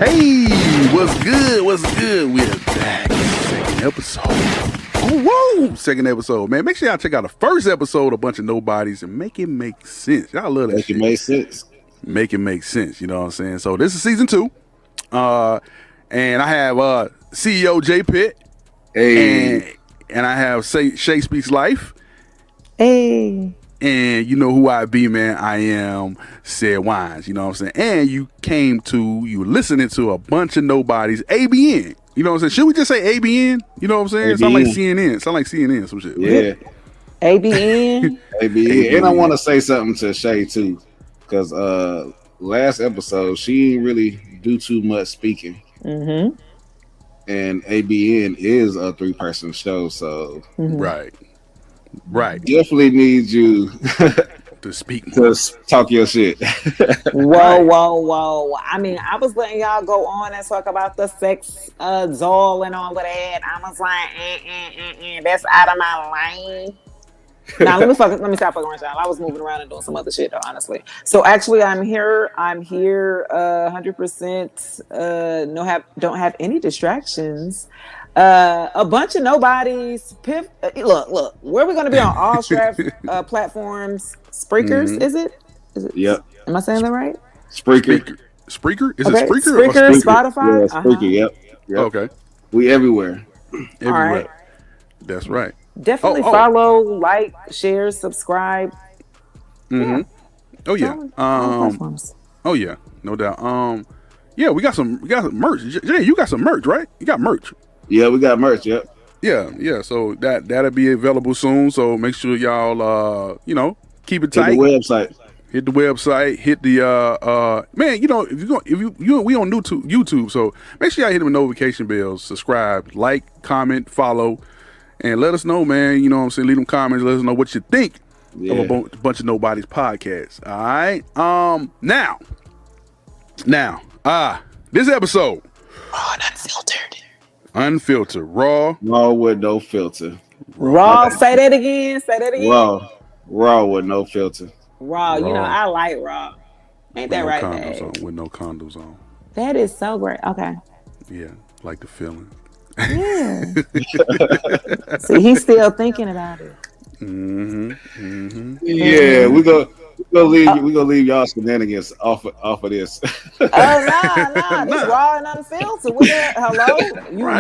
Hey, what's good? What's good? We're back. Second episode. Oh, whoa! Second episode, man. Make sure y'all check out the first episode, A Bunch of Nobodyz, and make it make sense. Y'all love that Make shit. it make sense. Make it make sense. You know what I'm saying? So this is season 2. And I have CEO Jay Pitt. Hey. And I have Shay Speaks Life. Hey. And you know who I be, man. I am said Wynez, you know what I'm saying? And you listening to A Bunch of Nobodyz, ABN. You know what I'm saying? Should we just say ABN? You know what I'm saying? ABN. Sound like CNN, some shit. Yeah. ABN. ABN. And I want to say something to Shay too, because last episode she didn't really do too much speaking. Mm-hmm. And ABN is a 3-person show, so Right. definitely need you To speak more. to talk your shit. Whoa. I mean, I was letting y'all go on and talk about the sex doll and all of that. I was like, that's out of my lane. Now let me stop fucking around, y'all. I was moving around and doing some other shit though, honestly. So actually I'm here 100% don't have any distractions. A bunch of Nobodyz. Piff, look, where are we gonna be on all strap platforms? Spreakers, is it? Yep. Am I saying that right? Spreaker. Spreaker? Is Okay. it Spreaker? Spreaker, Or Spotify? Yeah, Spreaker, yep. Okay. We everywhere. Everywhere. All right. That's right. Definitely follow, like, share, subscribe. Mm-hmm. Yeah. Oh yeah. All platforms. Oh yeah, no doubt. Yeah, we got some merch. Jay, you got some merch, right? You got merch. Yeah, we got merch, yep. Yeah. So that'll be available soon. So make sure y'all keep it To tight. the website. Hit the website. Hit the man. We on YouTube. So make sure y'all hit them notification bells. Subscribe, like, comment, follow, and let us know, man. You know what I'm saying? Leave them comments. Let us know what you think of a bunch of Nobodyz podcasts. All right. Now, this episode. Raw and Unfiltered, raw. Raw with no filter. Raw. Say that again. Raw with no filter. Raw. You know, Raw. I like raw. Ain't that right, babe? With no condoms on. That is so great. Okay. Yeah, like the feeling. Yeah. See, he's still thinking about it. Yeah, we gonna leave y'all shenanigans off of this. Oh no, this raw and unfiltered. Hello,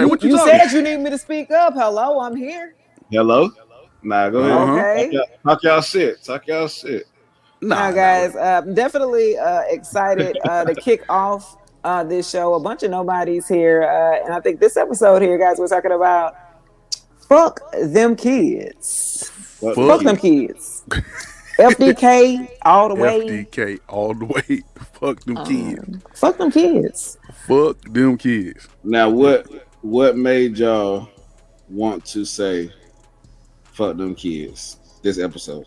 what you talking? said you need me to speak up. Hello, I'm here. Hello? Nah, go ahead. Okay. Talk y'all shit. Now, guys, definitely excited to kick off this show. A bunch of Nobodyz here, and I think this episode here, guys, we're talking about fuck them kids. Fuck them kids. FDK all the way. FDK all the way. Fuck them kids. Fuck them kids. Fuck them kids. Now, what made y'all want to say fuck them kids this episode?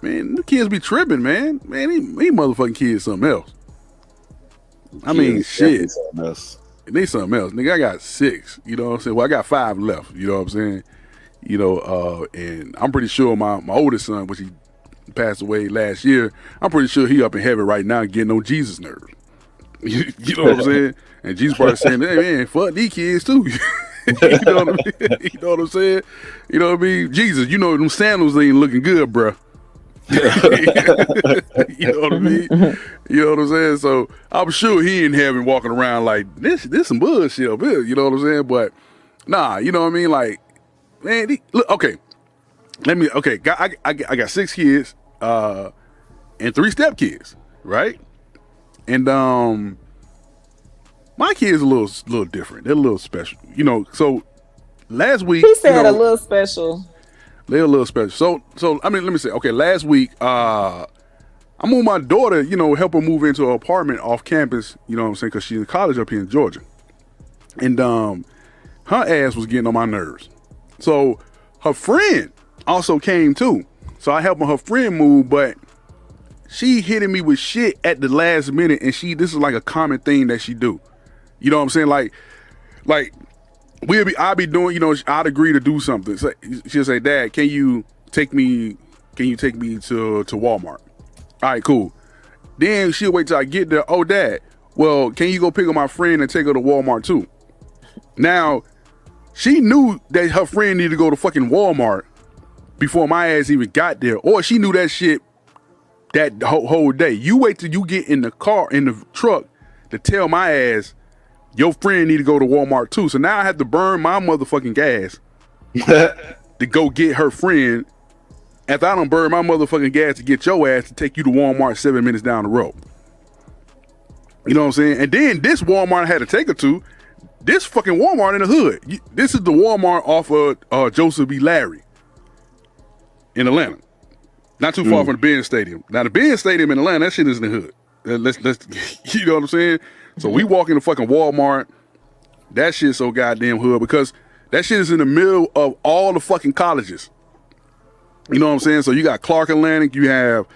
Man, the kids be tripping, man. Man, these motherfucking kids something else. I mean, shit. They something else. Nigga, I got 6. You know what I'm saying? Well, I got 5 left. You know what I'm saying? You know, and I'm pretty sure my oldest son, which he passed away last year, I'm pretty sure he up in heaven right now getting on Jesus' nerves. You know what I'm saying? And Jesus probably saying, hey, man, fuck these kids too. You know what I mean? You know what I'm saying? You know what I mean? Jesus, you know them sandals ain't looking good, bruh. You know what I mean? You know what I'm saying? So I'm sure he in heaven walking around like this some bullshit up here. You know what I'm saying? But nah, you know what I mean? Like, man, look, okay. I got 6 kids, and 3 stepkids, right? And my kids a little different. They're a little special, you know. So last week He said a little special. They're a little special. So I mean, let me say, okay, last week, I moved my daughter, you know, help her move into an apartment off campus, you know what I'm saying, because she's in college up here in Georgia. And her ass was getting on my nerves. So her friend also came too. So I helped her friend move, but she hitting me with shit at the last minute, and this is like a common thing that she do. You know what I'm saying? Like I'd be doing, you know, I'd agree to do something. So she'll say, Dad, can you take me to Walmart? All right, cool. Then she'll wait till I get there. Oh, Dad, well, can you go pick up my friend and take her to Walmart too? Now, she knew that her friend needed to go to fucking Walmart before my ass even got there, or she knew that shit that whole day. You wait till you get in the truck to tell my ass your friend need to go to Walmart too. So now I have to burn my motherfucking gas to go get her friend after I don't burn my motherfucking gas to get your ass to take you to Walmart 7 minutes down the road. You know what I'm saying? And then this Walmart I had to take her to, this fucking Walmart in the hood. This is the Walmart off of Joseph B. Larry in Atlanta. Not too far from the Benz Stadium. Now the Benz Stadium in Atlanta, that shit is in the hood. Let's you know what I'm saying? So we walk in the fucking Walmart. That shit so goddamn hood because that shit is in the middle of all the fucking colleges. You know what I'm saying? So you got Clark Atlantic, you have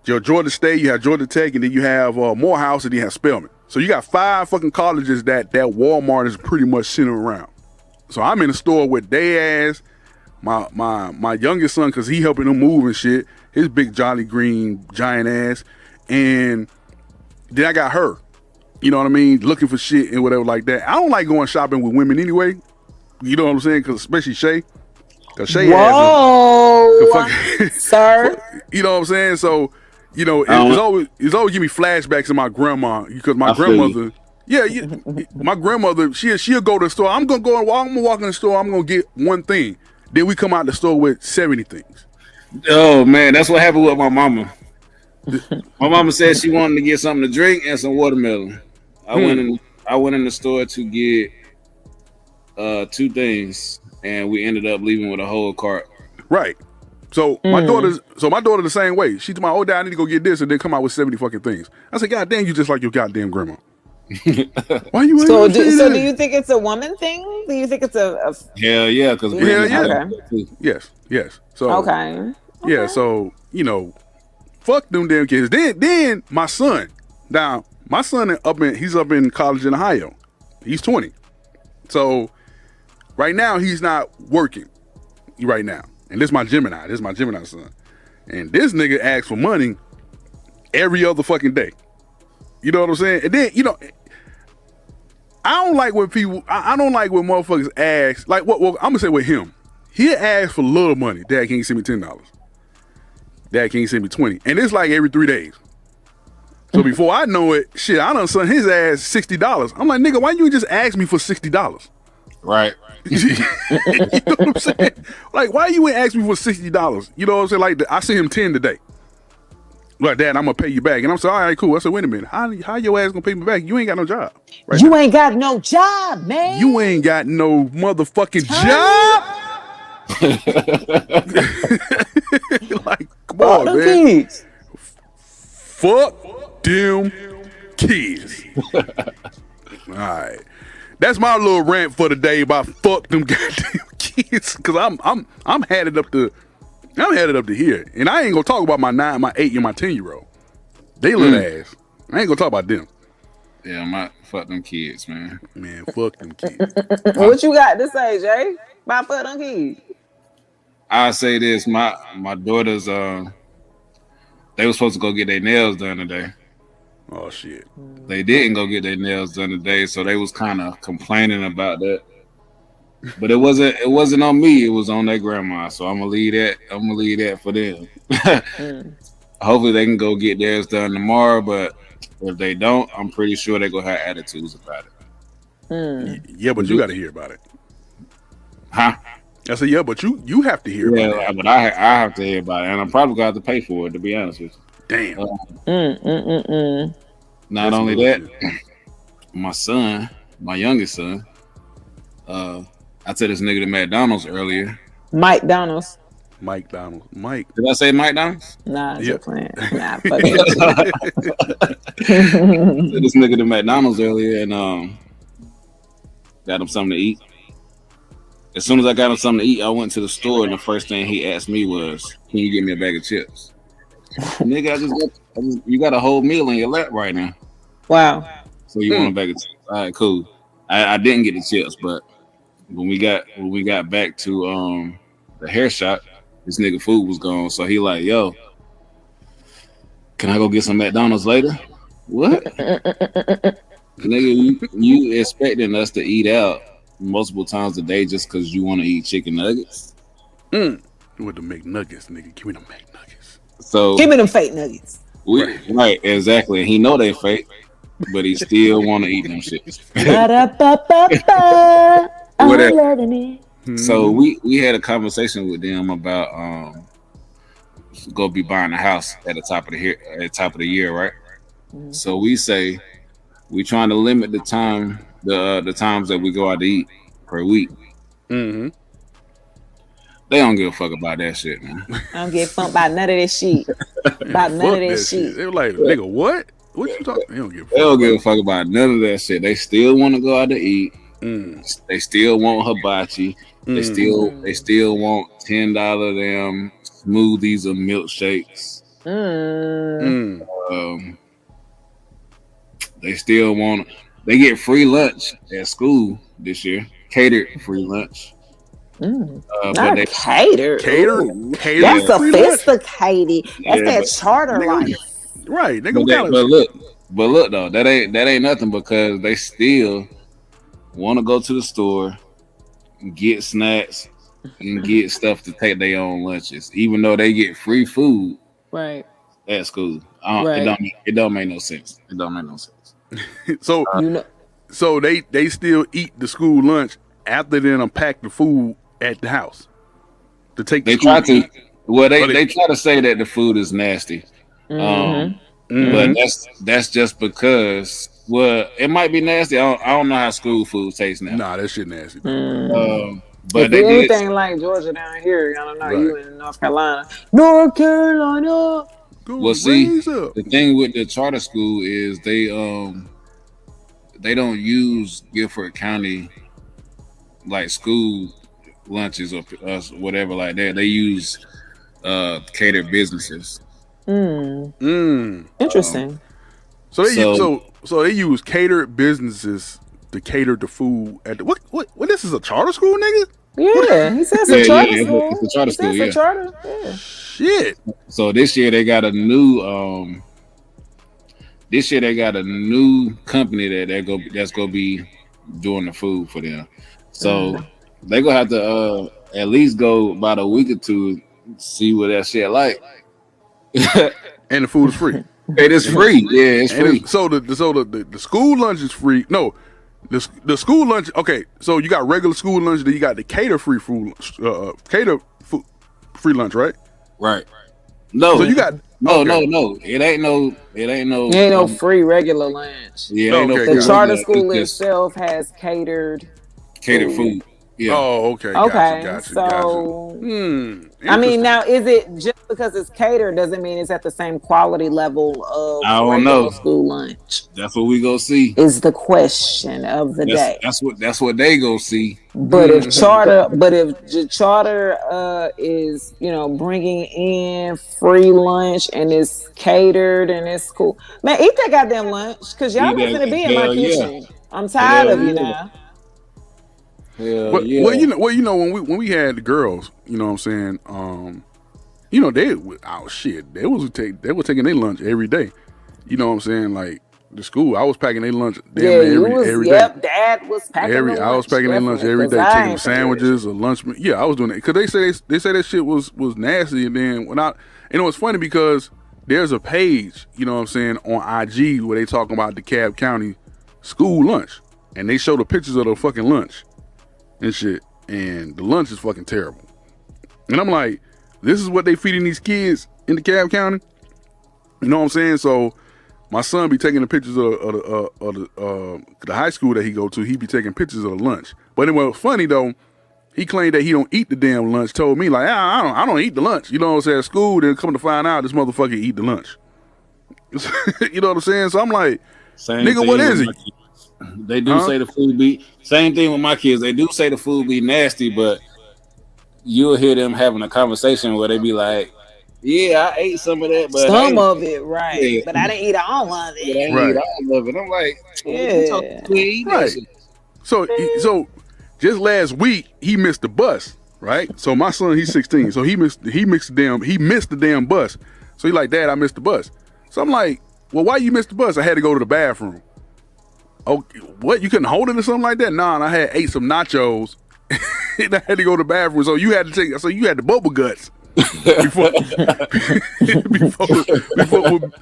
your Georgia State, you have Georgia Tech, and then you have Morehouse, and you have Spelman. So you got 5 fucking colleges that Walmart is pretty much centered around. So I'm in the store with they ass, my youngest son, because he helping them move and shit, his big jolly green giant ass, and then I got her. You know what I mean? Looking for shit and whatever like that. I don't like going shopping with women anyway. You know what I'm saying? Because especially Shay. Because Shay has sir. You know what I'm saying? So, you know, it's always give me flashbacks of my grandma. Because my grandmother, my grandmother, she'll go to the store. I'm gonna walk in the store. I'm gonna get one thing. Then we come out the store with 70 things. Oh man, that's what happened with my mama. My mama said she wanted to get something to drink and some watermelon. I went in the store to get 2 things, and we ended up leaving with a whole cart. Right. So my daughter the same way. She told my old dad, I need to go get this, and then come out with 70 fucking things. I said, God damn, you just like your goddamn grandma. Why you? So do you think it's a woman thing? Do you think it's a hell yeah? Because okay. Yes. So okay. Yeah. So you know, fuck them damn kids. Then my son. Now my son he's up in college in Ohio. He's 20. So right now he's not working. Right now, and this is my Gemini. This is my Gemini son. And this nigga asks for money every other fucking day. You know what I'm saying? And then, you know, I don't like when people, I don't like when motherfuckers ask, like, well, I'm gonna say with him, he'll ask for little money. Dad, can you send me $10? Dad, can you send me 20? And it's like every 3 days. So before I know it, shit, I done sent his ass $60. I'm like, nigga, why you just ask me for $60? Right. You know what I'm saying? Like, why you ain't ask me for $60? You know what I'm saying? Like, I sent him 10 today. Like, Dad, I'm gonna pay you back. And I'm saying, all right, cool. I said, wait a minute. How your ass gonna pay me back? You ain't got no job. Right you now. Ain't got no job, man. You ain't got no motherfucking job. Like, come on, man. Kids. Fuck them kids. All right. That's my little rant for the day about fuck them goddamn kids. Cause I'm headed up to here. And I ain't gonna talk about my 9, my 8, and my 10-year-old. They little ass. I ain't gonna talk about them. Yeah, fuck them kids, man. Man, fuck them kids. What you got to say, Jay? About fuck them kids? I say this, my daughters, they were supposed to go get their nails done today. Oh shit. They didn't go get their nails done today, so they was kind of complaining about that. But it wasn't on me, it was on their grandma. So I'm gonna leave that for them. Hopefully they can go get theirs done tomorrow, but if they don't, I'm pretty sure they're gonna have attitudes about it. Yeah, but you gotta hear about it. Huh? I said, yeah, but you have to hear about it. Yeah, but I have to hear about it, and I'm probably gonna have to pay for it, to be honest with you. Damn. Not only that, my son, my youngest son, I said this nigga to McDonald's earlier. Mike Donald's. Mike. Did I say Mike Donald's? Nah, yeah. Playing. Nah, fuck it. I said this nigga to McDonald's earlier and got him something to eat. As soon as I got him something to eat, I went to the store and the first thing he asked me was, "Can you give me a bag of chips?" Nigga, you got a whole meal in your lap right now. Wow. So you want a bag of chips? All right, cool. I didn't get the chips, but when we got back to the hair shop, this nigga food was gone. So he like, yo, can I go get some McDonald's later? What? Nigga, you expecting us to eat out multiple times a day just because you want to eat chicken nuggets? With the McNuggets, nigga. Give me the McNuggets. So give me them fake nuggets. Right, exactly. He know they fake, but he still want to eat them shits. Whatever. So we had a conversation with them about go be buying a house at the top of the year, right? Mm-hmm. So we say we trying to limit the times that we go out to eat per week. Mm-hmm. They don't give a fuck about that shit, man. I don't give a fuck about none of this shit. About none of that shit. They were like, nigga, what? What you talking? They don't give a fuck about none of that shit. They still want to go out to eat. They still want hibachi. They still want $10 damn smoothies or milkshakes. They still want. They get free lunch at school this year. Catered free lunch. Not catered. Catered. That's sophisticated. That's that charter life. Right. But look though, that ain't nothing because they still want to go to the store, get snacks, and get stuff to take their own lunches, even though they get free food. Right. At school. It don't make no sense. It don't make no sense. So they still eat the school lunch after they unpack the food at the house to take. They try to. Well, they try to say that the food is nasty, but that's just because. Well, it might be nasty. I don't know how school food tastes now. Nah, that shit nasty. But if anything like Georgia down here, I don't know. Right. You in North Carolina. North Carolina. Well, see, the thing with the charter school is they don't use Guilford County like school lunches or whatever like that. They use catered businesses. Interesting. So they use catered businesses to cater the food at the what this is a charter school, nigga? Yeah, he says a charter school. It's a charter school, yeah. Yeah. Shit. So this year they got a new company that's gonna be doing the food for them. So they gonna have to at least go about a week or two, see what that shit like. And the food is free. It is free. Yeah, it's free. So the school lunch is free. No, the school lunch. Okay, so you got regular school lunch, then you got the cater free food, free lunch, right? Right. No. So you got no. It ain't no free regular lunch. Yeah, the charter school itself has catered food. Yeah. Oh, okay. Gotcha. So, I mean, now is it just because it's catered doesn't mean it's at the same quality level of regular school lunch? That's what we go see. Is the question of the day. That's what they go see. But if charter is bringing in free lunch and it's catered and it's cool, man, eat that goddamn lunch because y'all not gonna be in my kitchen. I'm tired of you now. Well, when we had the girls, you know what I'm saying, they were taking their lunch every day. You know what I'm saying? Like the school, I was packing their lunch every day. Yep, Dad was packing I was packing their lunch every day, taking sandwiches or lunch. Yeah, I was doing it because they say that shit was nasty. And then it's funny because there's a page, you know what I'm saying, on IG where they talking about DeKalb County school lunch, and they show the pictures of the fucking lunch and shit, and the lunch is fucking terrible. And I'm like, this is what they feeding these kids in DeKalb County? You know what I'm saying? So my son be taking the pictures of the high school that he go to. He be taking pictures of the lunch. But it was funny though. He claimed that he don't eat the damn lunch. Told me like, I don't eat the lunch. You know what I'm saying? At school, then come to find out this motherfucker eat the lunch. You know what I'm saying? So I'm like, nigga, what is it? They do say the food be same thing with my kids. They do say the food be nasty, but you'll hear them having a conversation where they be like, "Yeah, I ate some of that, but some of it, right? Yeah. But I didn't eat all of it. Yeah, I didn't eat all of it." I'm like, right. So just last week he missed the bus, right? So my son, he's 16, so he missed the damn bus. So he like, "Dad, I missed the bus." So I'm like, "Well, why you missed the bus?" I had to go to the bathroom. Oh, what? You couldn't hold it or something like that? Nah, and I had ate some nachos. And I had to go to the bathroom, so you had the bubble guts before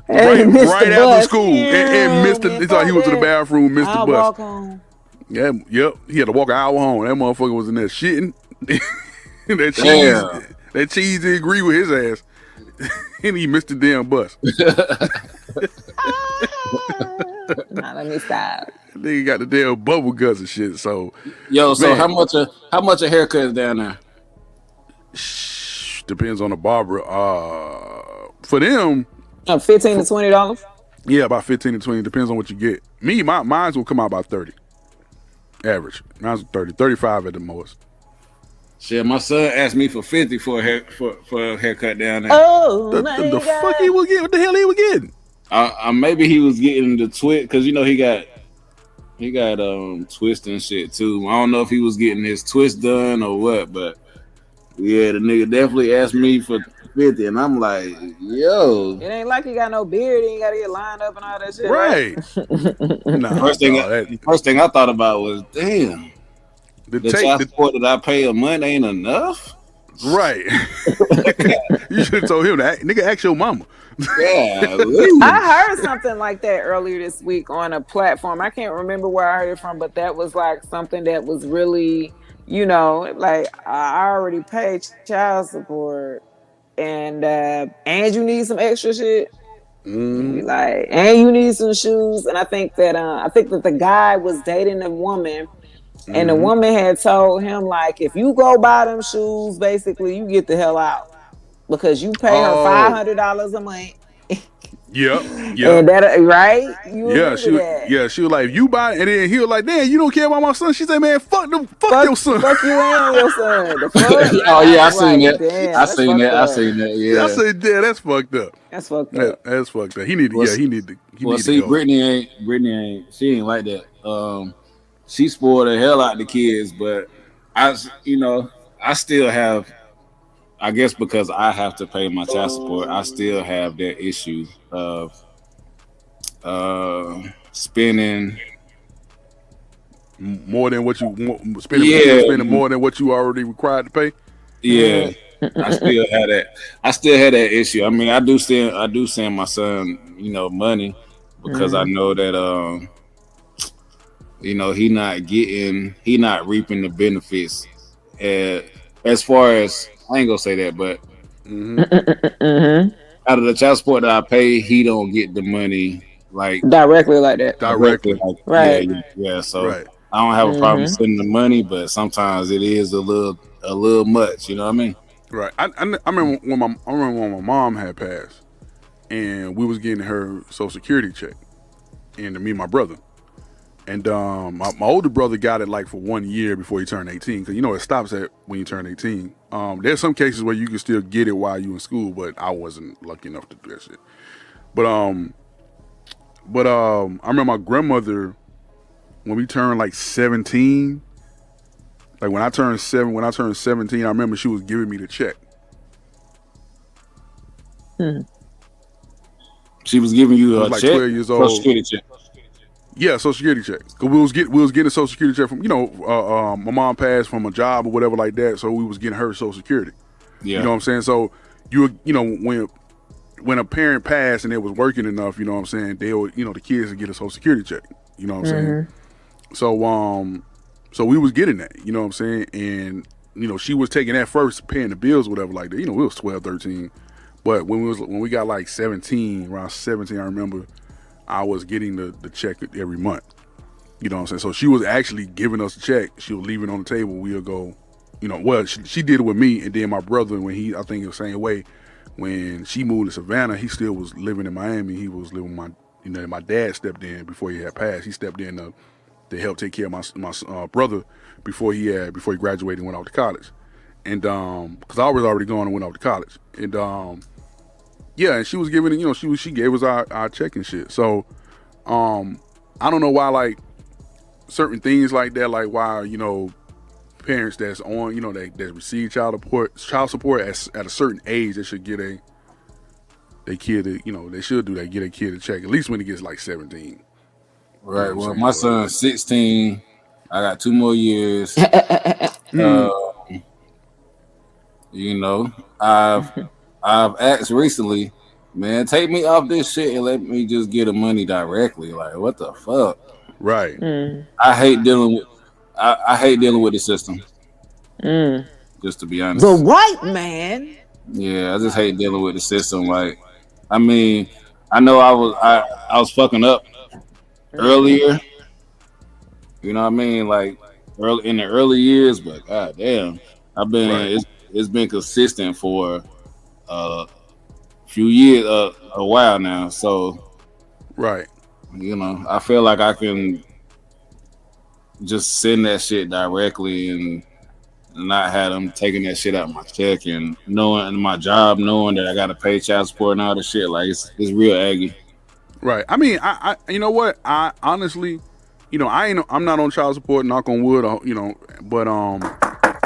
right after school, and missed it. He thought he went to the bathroom, missed the bus. Walk home. Yeah, yep. He had to walk an hour home. That motherfucker was in there shitting. That cheese didn't agree with his ass, and he missed the damn bus. Nah, let me stop. Nigga got the damn bubble guts and shit. So, so how much a haircut is down there? Depends on the barber. For them, $15 to $20. Yeah, about 15 to 20. Depends on what you get. Me, mine's will come out about 30. Average. Mine's 30, 35 at the most. Shit, my son asked me for 50 for a haircut down there. Oh, the fuck he was getting? What the hell he was getting? Maybe he was getting the twist because he got twist and shit too. I don't know if he was getting his twist done or what, but yeah, the nigga definitely asked me for 50, and I'm like, yo, it ain't like he got no beard. He ain't got to get lined up and all that shit. Right. First thing I thought about was, damn, the child support that I pay a month ain't enough. Right. You should have told him that. Nigga, ask your mama. Yeah, I heard something like that earlier this week on a platform. I can't remember where I heard it from, but that was like something that was really, like I already paid child support, and you need some extra shit. Like, and you need some shoes. And I think that the guy was dating a woman. And the woman had told him, like, if you go buy them shoes, basically, you get the hell out. Because you pay her $500 a month. Yep. And that, right? She was like, if you buy it, and then he was like, damn, you don't care about my son? She said, man, fuck your son. Fuck you and your son. Oh, yeah, I seen that. I seen that, yeah. I said, damn, that's fucked up. That's fucked up. That's fucked up. He need to go. Brittany ain't, she ain't like that. She spoiled the hell out of the kids, but I still have, I guess because I have to pay my child support, I still have that issue of spending more than what spending more than what you already required to pay. Yeah, I still had that. I still had that issue. I mean, I do send my son, money because I know that he not reaping the benefits. As far as, I ain't gonna say that, but out of the child support that I pay, he don't get the money like directly like that. Directly. Right. Yeah. So I don't have a problem sending the money, but sometimes it is a little much. You know what I mean? Right. I remember when my mom had passed, and we was getting her Social Security check, and me and my brother. And my older brother got it like for 1 year before he turned 18, because it stops at when you turn 18. There's some cases where you can still get it while you in school, but I wasn't lucky enough to do that shit. But I remember my grandmother, when we turned like 17, like when I turned 17, I remember she was giving me the check. She was giving you a like check? 12 years old. Social Security check. Yeah, Social Security check. Cause we was getting a Social Security check from, my mom passed from a job or whatever like that, so we was getting her Social Security. Yeah. You know what I'm saying? So when a parent passed and they was working enough, you know what I'm saying, they would, the kids would get a Social Security check. You know what I'm saying? So we was getting that, you know what I'm saying? And, she was taking that first, paying the bills or whatever like that. We was 12, 13. But when we got like 17, around 17, I remember I was getting the check every month. You know what I'm saying? So she was actually giving us a check. She would leave it on the table. We'll go, she did it with me. And then my brother, I think it was the same way, when she moved to Savannah, he still was living in Miami. He was living with my dad stepped in before he had passed. He stepped in to help take care of my brother before he graduated and went off to college. And because I was already going and went off to college. And and she was giving it, she gave us our check and shit. So I don't know why, like, certain things like that, like why, parents that's on, that receive child support at a certain age, they should get they should do that, get a kid a check, at least when he gets like 17. Right. Well, my son's 16. I got 2 more years. You know, I've asked recently, man, take me off this shit and let me just get the money directly. Like, what the fuck? Right. I hate dealing with I hate dealing with the system. Just to be honest. The white man. Yeah, I just hate dealing with the system. Like, I mean, I know I was fucking up earlier. You know what I mean? Like in the early years, but god damn, I've been it's been consistent for a few years, a while now. So, you know, I feel like I can just send that shit directly and not have them taking that shit out of my check and knowing my job, knowing that I got to pay child support and all this shit. Like it's real aggy. Right. I mean, I you know what? I honestly, you know, I'm not on child support. Knock on wood. You know, but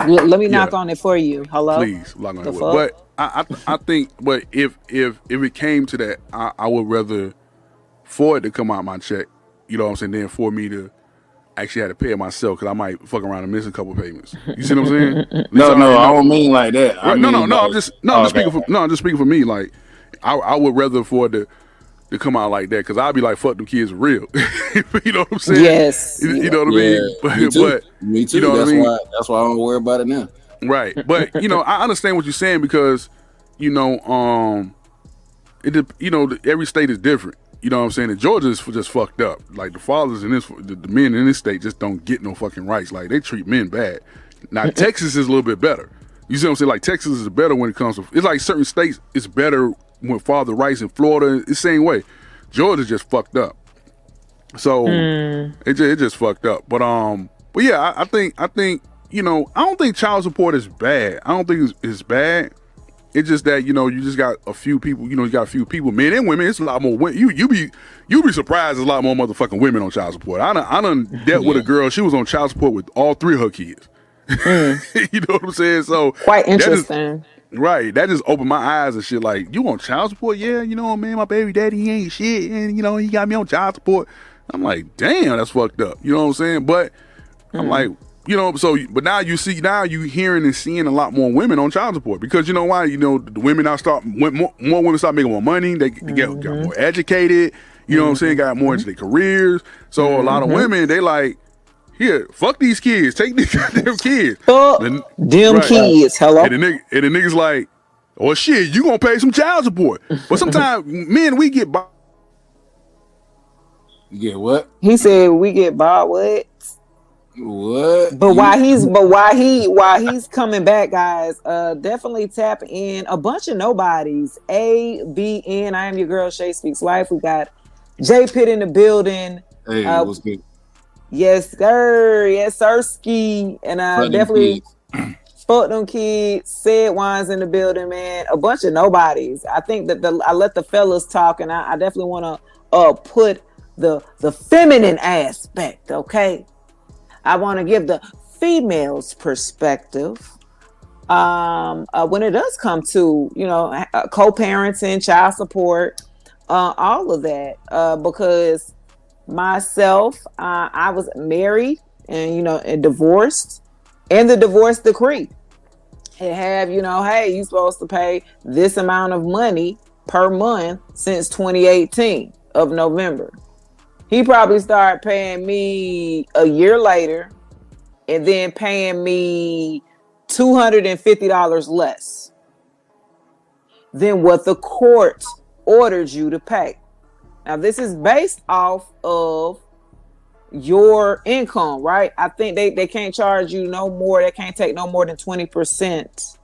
let me knock on it for you. Hello. Please, knock on wood. But I think, but if it came to that, I would rather for it to come out my check. You know what I'm saying? Than for me to actually had to pay it myself because I might fuck around and miss a couple payments. You see what I'm saying? No, I don't mean like that. Right, no. I'm just speaking for me. Like I would rather for it to come out like that because I'd be like, fuck them kids real. You know what I'm saying? Yes. You know what I mean? Me too. You know that's why I don't worry about it now. Right, but you know I understand what you're saying because you know every state is different. You know what I'm saying? And Georgia is just fucked up. Like the fathers in the men in this state just don't get no fucking rights. Like they treat men bad. Now Texas is a little bit better. You see what I'm saying? Like Texas is better when it comes to. It's like certain states it's better when father rights. In Florida, it's the same way. Georgia's just fucked up. So it just fucked up. But yeah, I think you know I don't think child support is bad. I don't think it's bad. It's just that you know you just got a few people. You know you got a few people, men and women. It's a lot more women. You be surprised. There's a lot more motherfucking women on child support. I done dealt with a girl. She was on child support with all 3 of her kids. You know what I'm saying? So quite interesting. That just opened my eyes and shit. Like you on child support? Yeah, you know, man, my baby daddy he ain't shit, and you know he got me on child support. I'm like, damn, that's fucked up. You know what I'm saying? But I'm like. You know, but now you hearing and seeing a lot more women on child support because you know why? You know, the women more women start making more money. They got more educated. You know what I'm saying? Got more into their careers. So a lot of women, they like, here, fuck these kids. Take these goddamn kids. Fuck them kids. Hello. And the niggas like, oh shit, you gonna pay some child support. But sometimes men, we get by. You get what? He said we get by what? What? But while he's coming back, guys, definitely tap in a bunch of Nobodyz. ABN. I am your girl, Shay Speaks Life. We got Jay Pitt in the building. Hey, what's good? Yes, sir. Yes, sir. Ski and definitely fuck them kids. Said Wynez in the building, man. A bunch of Nobodyz. I think that I let the fellas talk, and I definitely want to put the feminine aspect. Okay. I want to give the female's perspective when it does come to, you know, co-parenting, child support, all of that. Because myself, I was married and, you know, and divorced, and the divorce decree. It have, you know, hey, you're supposed to pay this amount of money per month since 2018 of November. He probably started paying me a year later and then paying me $250 less than what the court ordered you to pay. Now, this is based off of your income, right? I think they can't charge you no more. They can't take no more than 20%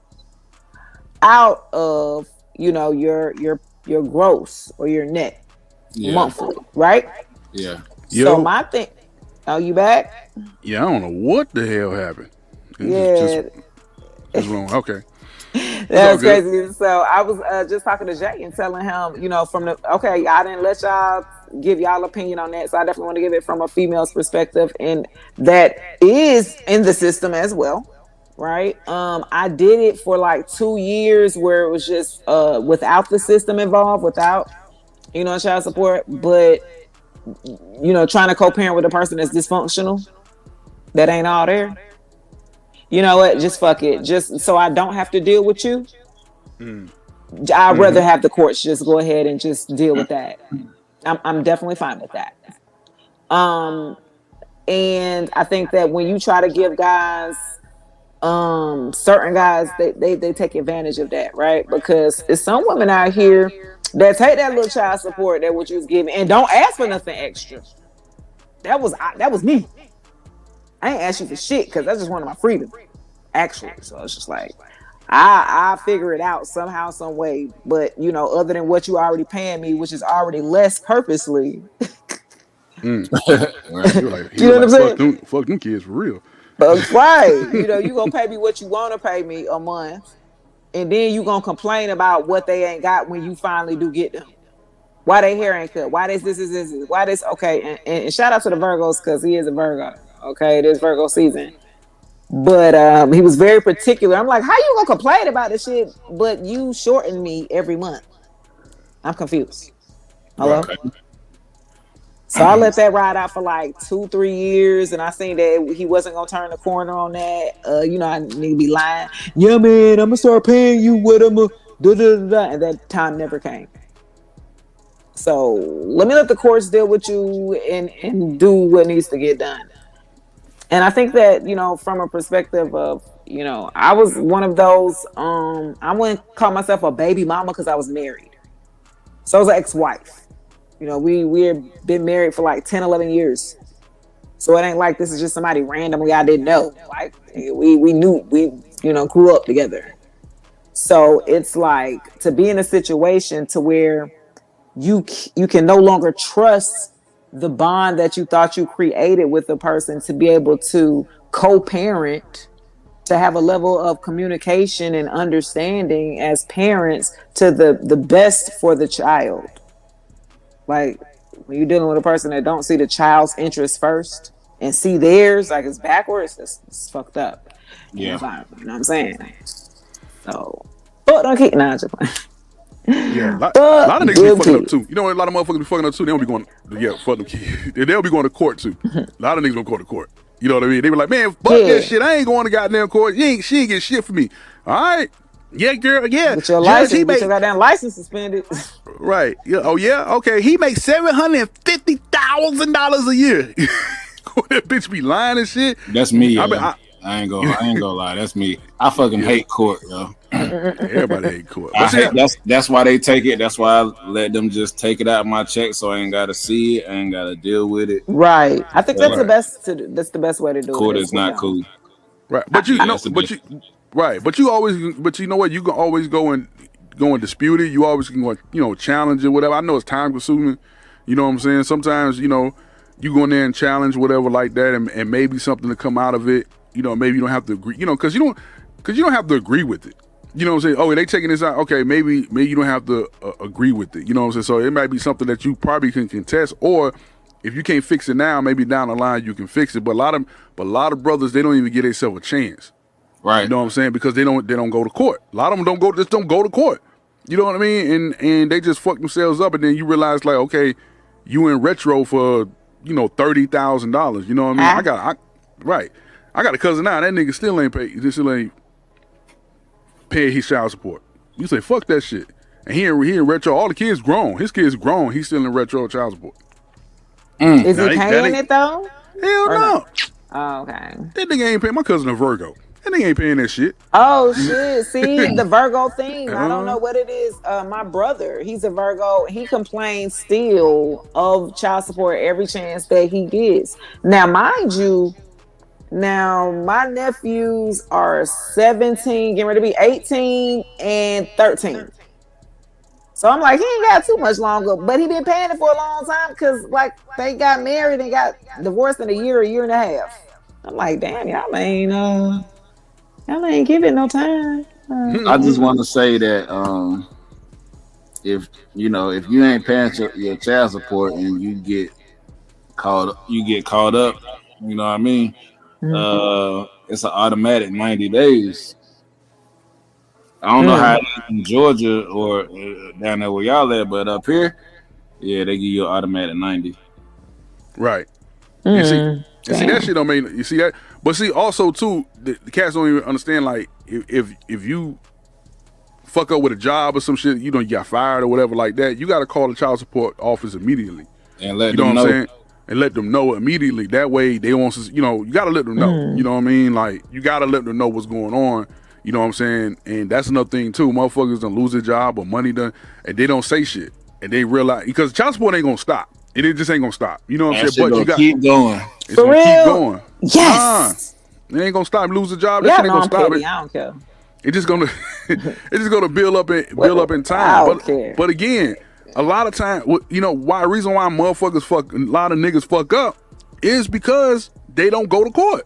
out of, you know, your gross or your net monthly, right? Yeah. So my thing. Oh, you back? Yeah, I don't know what the hell happened. Just wrong. Okay. That was crazy. So I was just talking to Jay and telling him, you know, I didn't let y'all give y'all opinion on that. So I definitely want to give it from a female's perspective. And that is in the system as well. Right. I did it for like 2 years where it was just without the system involved, without, you know, child support. But trying to co-parent with a person that's dysfunctional, that ain't all there. You know what? Just fuck it. Just so I don't have to deal with you. I'd rather have the courts just go ahead and just deal with that. I'm definitely fine with that. And I think that when you try to give guys, certain guys, they take advantage of that, right? Because there's some women out here that take that little child support that what you was giving and don't ask for nothing extra. That was me. I ain't asked you for shit because that's just one of my freedoms, actually. So it's just like I figure it out somehow, some way. But other than what you already paying me, which is already less purposely. Right. You know what I'm saying? Fuck them kids for real. Right. You gonna pay me what you want to pay me a month, and then you gonna complain about what they ain't got when you finally do get them. Why they hair ain't cut? Why this is? Why this? Okay, and shout out to the Virgos because he is a Virgo. Okay, it is Virgo season. But he was very particular. I'm like, how you gonna complain about this shit, but you shorten me every month? I'm confused. Hello? Okay. So I let that ride out for like 2-3 years, and I seen that he wasn't gonna turn the corner on that. I need to be lying. Yeah, man, I'm gonna start paying you what I'm gonna and that time never came. So let me let the courts deal with you and do what needs to get done. And I think that, from a perspective of, I was one of those, I wouldn't call myself a baby mama because I was married. So I was an ex-wife. We had been married for like 10, 11 years. So it ain't like this is just somebody randomly I didn't know. Like we knew, grew up together. So it's like to be in a situation to where you can no longer trust the bond that you thought you created with the person to be able to co-parent, to have a level of communication and understanding as parents to the best for the child. Like when you're dealing with a person that don't see the child's interest first and see theirs, like it's backwards, it's fucked up. Yeah. You know what I'm saying? So, don't keep just playing. Yeah, a lot of niggas be fucking up too. You know what? A lot of motherfuckers be fucking up too. They don't be going, fuck them kids. They'll be going to court too. A lot of niggas don't go to court. You know what I mean? They be like, man, fuck that shit. I ain't going to goddamn court. She ain't get shit for me. All right. Yeah, girl. Yeah. Get your license. Get your goddamn license suspended. Right. Yeah. Oh yeah. Okay. He makes $750,000 a year. That bitch be lying and shit. That's me. I ain't gonna lie. That's me. I fucking hate court, yo. Everybody hate court. That's why they take it. That's why I let them just take it out of my check, so I ain't gotta see it. I ain't gotta deal with it. Right. I think that's the best. That's the best way to do it. Court is not cool. Right. But you know what? You can always go and dispute it. You always can go, challenge it, whatever. I know it's time consuming. You know what I'm saying? Sometimes, you go in there and challenge whatever like that, and maybe something to come out of it. Maybe you don't have to agree. Because you don't have to agree with it. You know what I'm saying? Oh, they taking this out. Okay, maybe you don't have to agree with it. You know what I'm saying? So it might be something that you probably can contest, or if you can't fix it now, maybe down the line you can fix it. But a lot of brothers, they don't even give themselves a chance. Right. You know what I'm saying? Because they don't go to court. A lot of them don't go to court. You know what I mean? And they just fuck themselves up, and then you realize like, okay, you in retro for $30,000. You know what I mean? I got a cousin now. That nigga still ain't paying his child support. You say fuck that shit. And he in retro. All the kids grown. His kids grown. He's still in retro child support. Is he paying it though? Hell no. Oh, okay. That nigga ain't paying. My cousin a Virgo. That nigga ain't paying that shit. Oh shit! See the Virgo thing. I don't know what it is. My brother, he's a Virgo. He complains still of child support every chance that he gets. Now, mind you, my nephews are 17, getting ready to be 18 and 13. So I'm like, he ain't got too much longer, but he been paying it for a long time because like they got married and got divorced in a year and a half. I'm like, damn, y'all ain't giving no time. I just want to say that if you ain't paying your child support and you get caught up, you know what I mean? It's an automatic 90 days. I don't know how it is in Georgia or down there where y'all at, but up here, yeah, they give you an automatic 90. Right. And see that shit don't make you see that. But see also too, the cats don't even understand like if you fuck up with a job or some shit, you got fired or whatever like that, you got to call the child support office immediately and let them know. What I'm saying? And let them know immediately. That way they won't. You got to let them know. You know what I mean? Like you got to let them know what's going on. You know what I'm saying? And that's another thing too. Motherfuckers done lose their job or money done, and they don't say shit, and they realize because child support ain't gonna stop. It just ain't gonna stop. You know what I'm saying? But you got keep going. It's gonna keep going. Yes. It ain't gonna stop. Lose the job. That shit ain't gonna stop. I don't care. It's just gonna build up in time. But again, a lot of time, reason why motherfuckers a lot of niggas fuck up is because they don't go to court.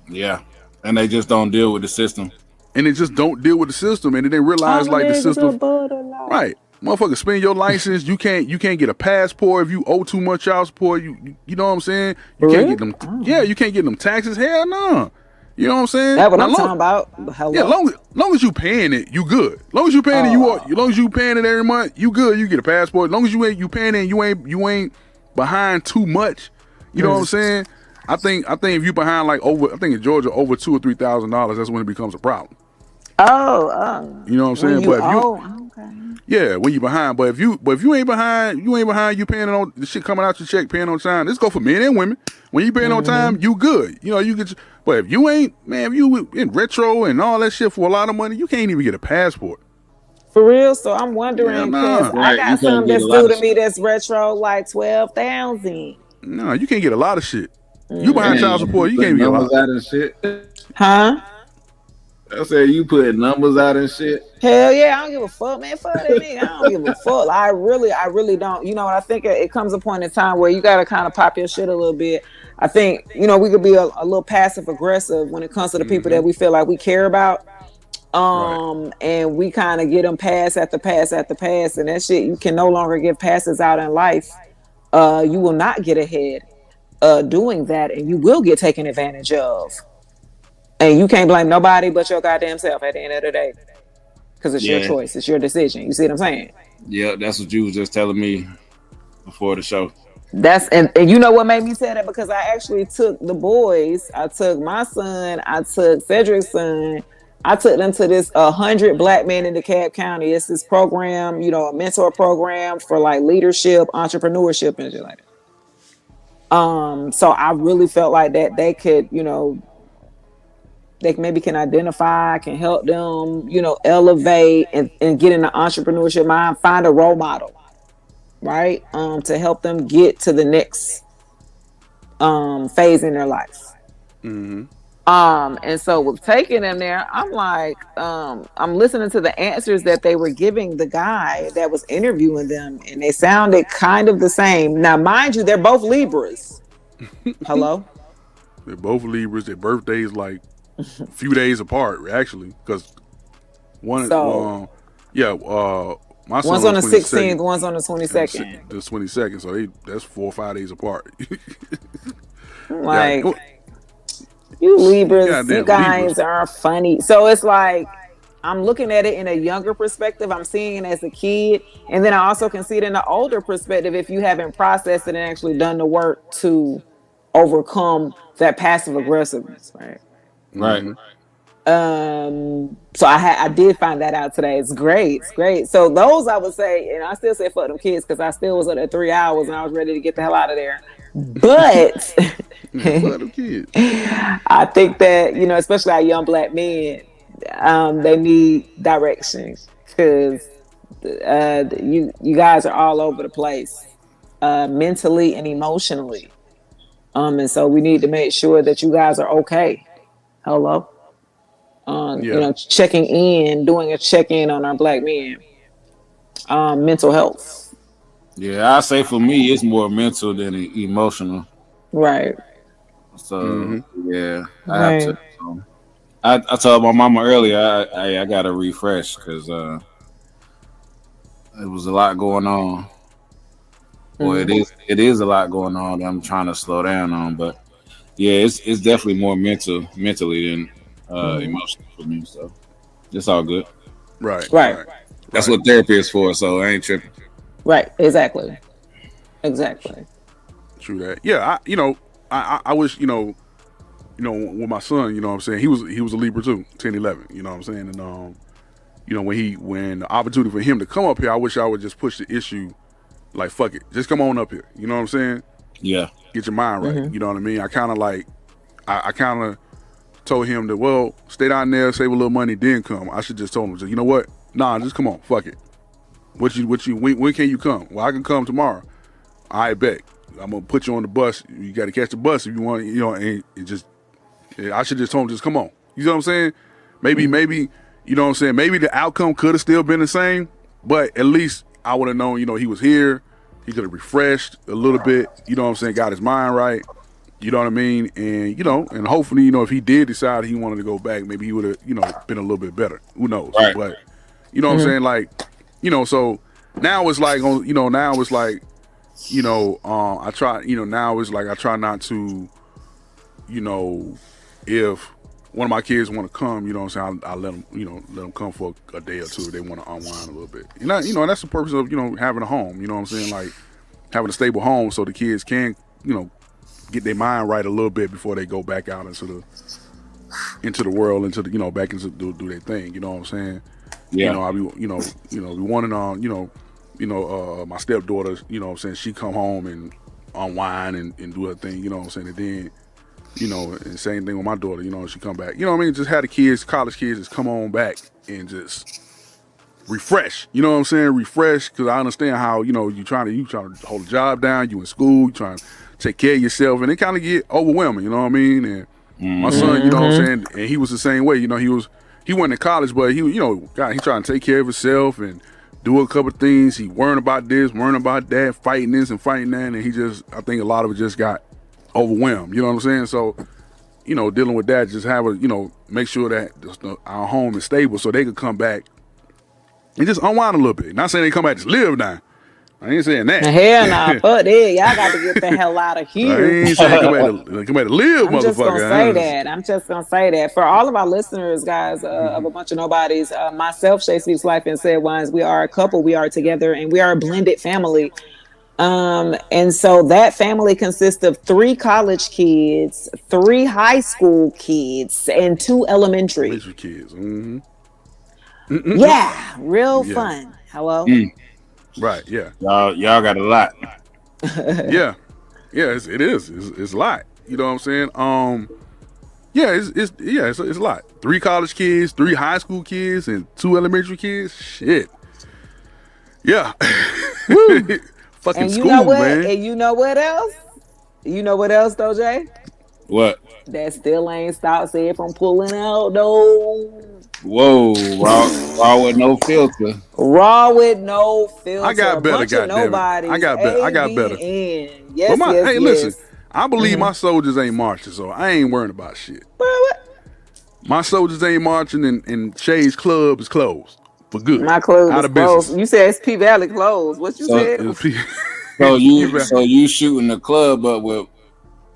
Yeah, and they just don't deal with the system. And they just don't deal with the system, and then they realize like the system. Right, motherfucker, spend your license. You can't get a passport if you owe too much child support. You know what I'm saying? You can't get them. Yeah, you can't get them taxes. Hell no. You know what I'm saying? That's what I'm talking about. Hello. Yeah, long as you paying it, you good. Long as you paying it, long as you paying it every month, you good. You get a passport. Long as you paying it, you ain't behind too much. You know what I'm saying? I think if you behind like over, I think in Georgia over $2,000 or $3,000, that's when it becomes a problem. You know what I'm saying? But when you behind, but if you ain't behind, you paying on the shit coming out your check, paying on time. This go for men and women. When you paying on time, you good. You know, you get. But if you ain't, man, if you in retro and all that shit for a lot of money, you can't even get a passport. For real. So I'm wondering because I got some that's due to me that's retro like 12,000. No, you can't get a lot of shit. You behind child support, you can't get a lot of shit. Huh? I said you putting numbers out and shit. Hell yeah, I don't give a fuck, man. Fuck that nigga. I don't give a fuck. I really don't. You know, I think it comes a point in time where you gotta kind of pop your shit a little bit. I think, we could be a little passive aggressive when it comes to the people that we feel like we care about. And we kind of get them pass after pass after pass, and that shit, you can no longer give passes out in life. You will not get ahead doing that, and you will get taken advantage of. And you can't blame nobody but your goddamn self at the end of the day. Because it's your choice. It's your decision. You see what I'm saying? Yeah, that's what you was just telling me before the show. And you know what made me say that? Because I actually took the boys. I took my son. I took Cedric's son. I took them to this 100 Black Men in DeKalb County. It's this program, a mentor program for like leadership, entrepreneurship, and shit like that. So I really felt like that they could, they maybe can identify, can help them, elevate and get in the entrepreneurship mind, find a role model, right? To help them get to the next phase in their life. And so with taking them there, I'm like, I'm listening to the answers that they were giving the guy that was interviewing them, and they sounded kind of the same. Now, mind you, they're both Libras. Hello? They're both Libras. Their birthdays like a few days apart, actually, because my son one's on the 16th, one's on the 22nd. The 22nd, so that's 4 or 5 days apart. Like, you Libras, you guys are funny. So it's like, I'm looking at it in a younger perspective. I'm seeing it as a kid, and then I also can see it in an older perspective if you haven't processed it and actually done the work to overcome that passive aggressiveness, right? Right. So I did find that out today. It's great. So those I would say, and I still say fuck them kids because I still was up there 3 hours and I was ready to get the hell out of there. But fuck them kids. I think that, especially our young Black men, they need direction because you guys are all over the place, mentally and emotionally. And so we need to make sure that you guys are okay. Hello? Checking in, doing a check-in on our Black men. Mental health. Yeah, I say for me, it's more mental than emotional. Right. So, yeah, I have to. I told my mama earlier, I got to refresh because it was a lot going on. Well, it is a lot going on that I'm trying to slow down on, but yeah, it's definitely more mentally than emotional for me. So it's all good. Right. That's what therapy is for. So I ain't tripping. Right. Exactly. True that. Yeah, I wish, with my son, you know what I'm saying, he was a Libra too, 10-11, you know what I'm saying? And when the opportunity for him to come up here, I wish I would just push the issue like, fuck it, just come on up here. You know what I'm saying? Yeah. Get your mind right. You know what I mean? I kind of told him that, well, stay down there, save a little money, then come. I should just told him, you know what? Nah, just come on, fuck it. When can you come? Well, I can come tomorrow. I bet. I'm gonna put you on the bus. You got to catch the bus if you want. And I should just told him, just come on. You know what I'm saying? Maybe, you know what I'm saying? Maybe the outcome could have still been the same, but at least I would have known, he was here. He could have refreshed a little bit. You know what I'm saying? Got his mind right. You know what I mean? And, and hopefully, if he did decide he wanted to go back, maybe he would have, been a little bit better. Who knows? Right. But, you know what I'm saying? Like, so now it's like, I try, now it's like I try not to, if one of my kids want to come, you know what I'm saying, I let them come for a day or two if they want to unwind a little bit. And that's the purpose of, having a home, you know what I'm saying, like having a stable home so the kids can, get their mind right a little bit before they go back out into the world, back into do their thing, you know what I'm saying? Yeah. I be, we wanted on, my stepdaughter, you know what I'm saying, she come home and unwind and do her thing, you know what I'm saying, and then, and same thing with my daughter, she come back, you know what I mean, just have the kids, college kids, just come on back and just refresh, you know what I'm saying, refresh, because I understand how, you trying to hold a job down, you in school, you trying to take care of yourself, and it kind of get overwhelming, you know what I mean, and my son, you know what I'm saying, and he was the same way, he went to college, but he trying to take care of himself and do a couple of things. He worrying about this, worrying about that, fighting this and fighting that, and I think a lot of it just got overwhelmed. You know what I'm saying? So, dealing with that, just have make sure that our home is stable so they could come back and just unwind a little bit. Not saying they come back to live now. I ain't saying that. Hell nah, fuck that. Y'all got to get the hell out of here. I ain't saying come back to live, motherfucker. I'm just gonna say that for all of our listeners, guys, of a bunch of nobodies, myself, Shay Speaks Life, and Said Wynez, we are a couple. We are together, and we are a blended family. And so that family consists of 3 college kids, 3 high school kids, and 2 elementary kids. Yeah, real fun. Hello. Right, yeah. Y'all got a lot. Yeah, it is. It's a lot. You know what I'm saying? It's a lot. 3 college kids, 3 high school kids, and 2 elementary kids. Shit. Yeah. Fucking and school, man. And you know what else? You know what else, though, Jay? What? That still ain't stopped Said from pulling out, though. Whoa, raw with no filter. Raw with no filter. I got better, goddamn it. I got better. Yes, hey, listen. I believe my soldiers ain't marching, so I ain't worrying about shit. What? My soldiers ain't marching, and Shay's club is closed for good. My club out is of business. You said it's P Valley closed. What you said? So you shooting the club up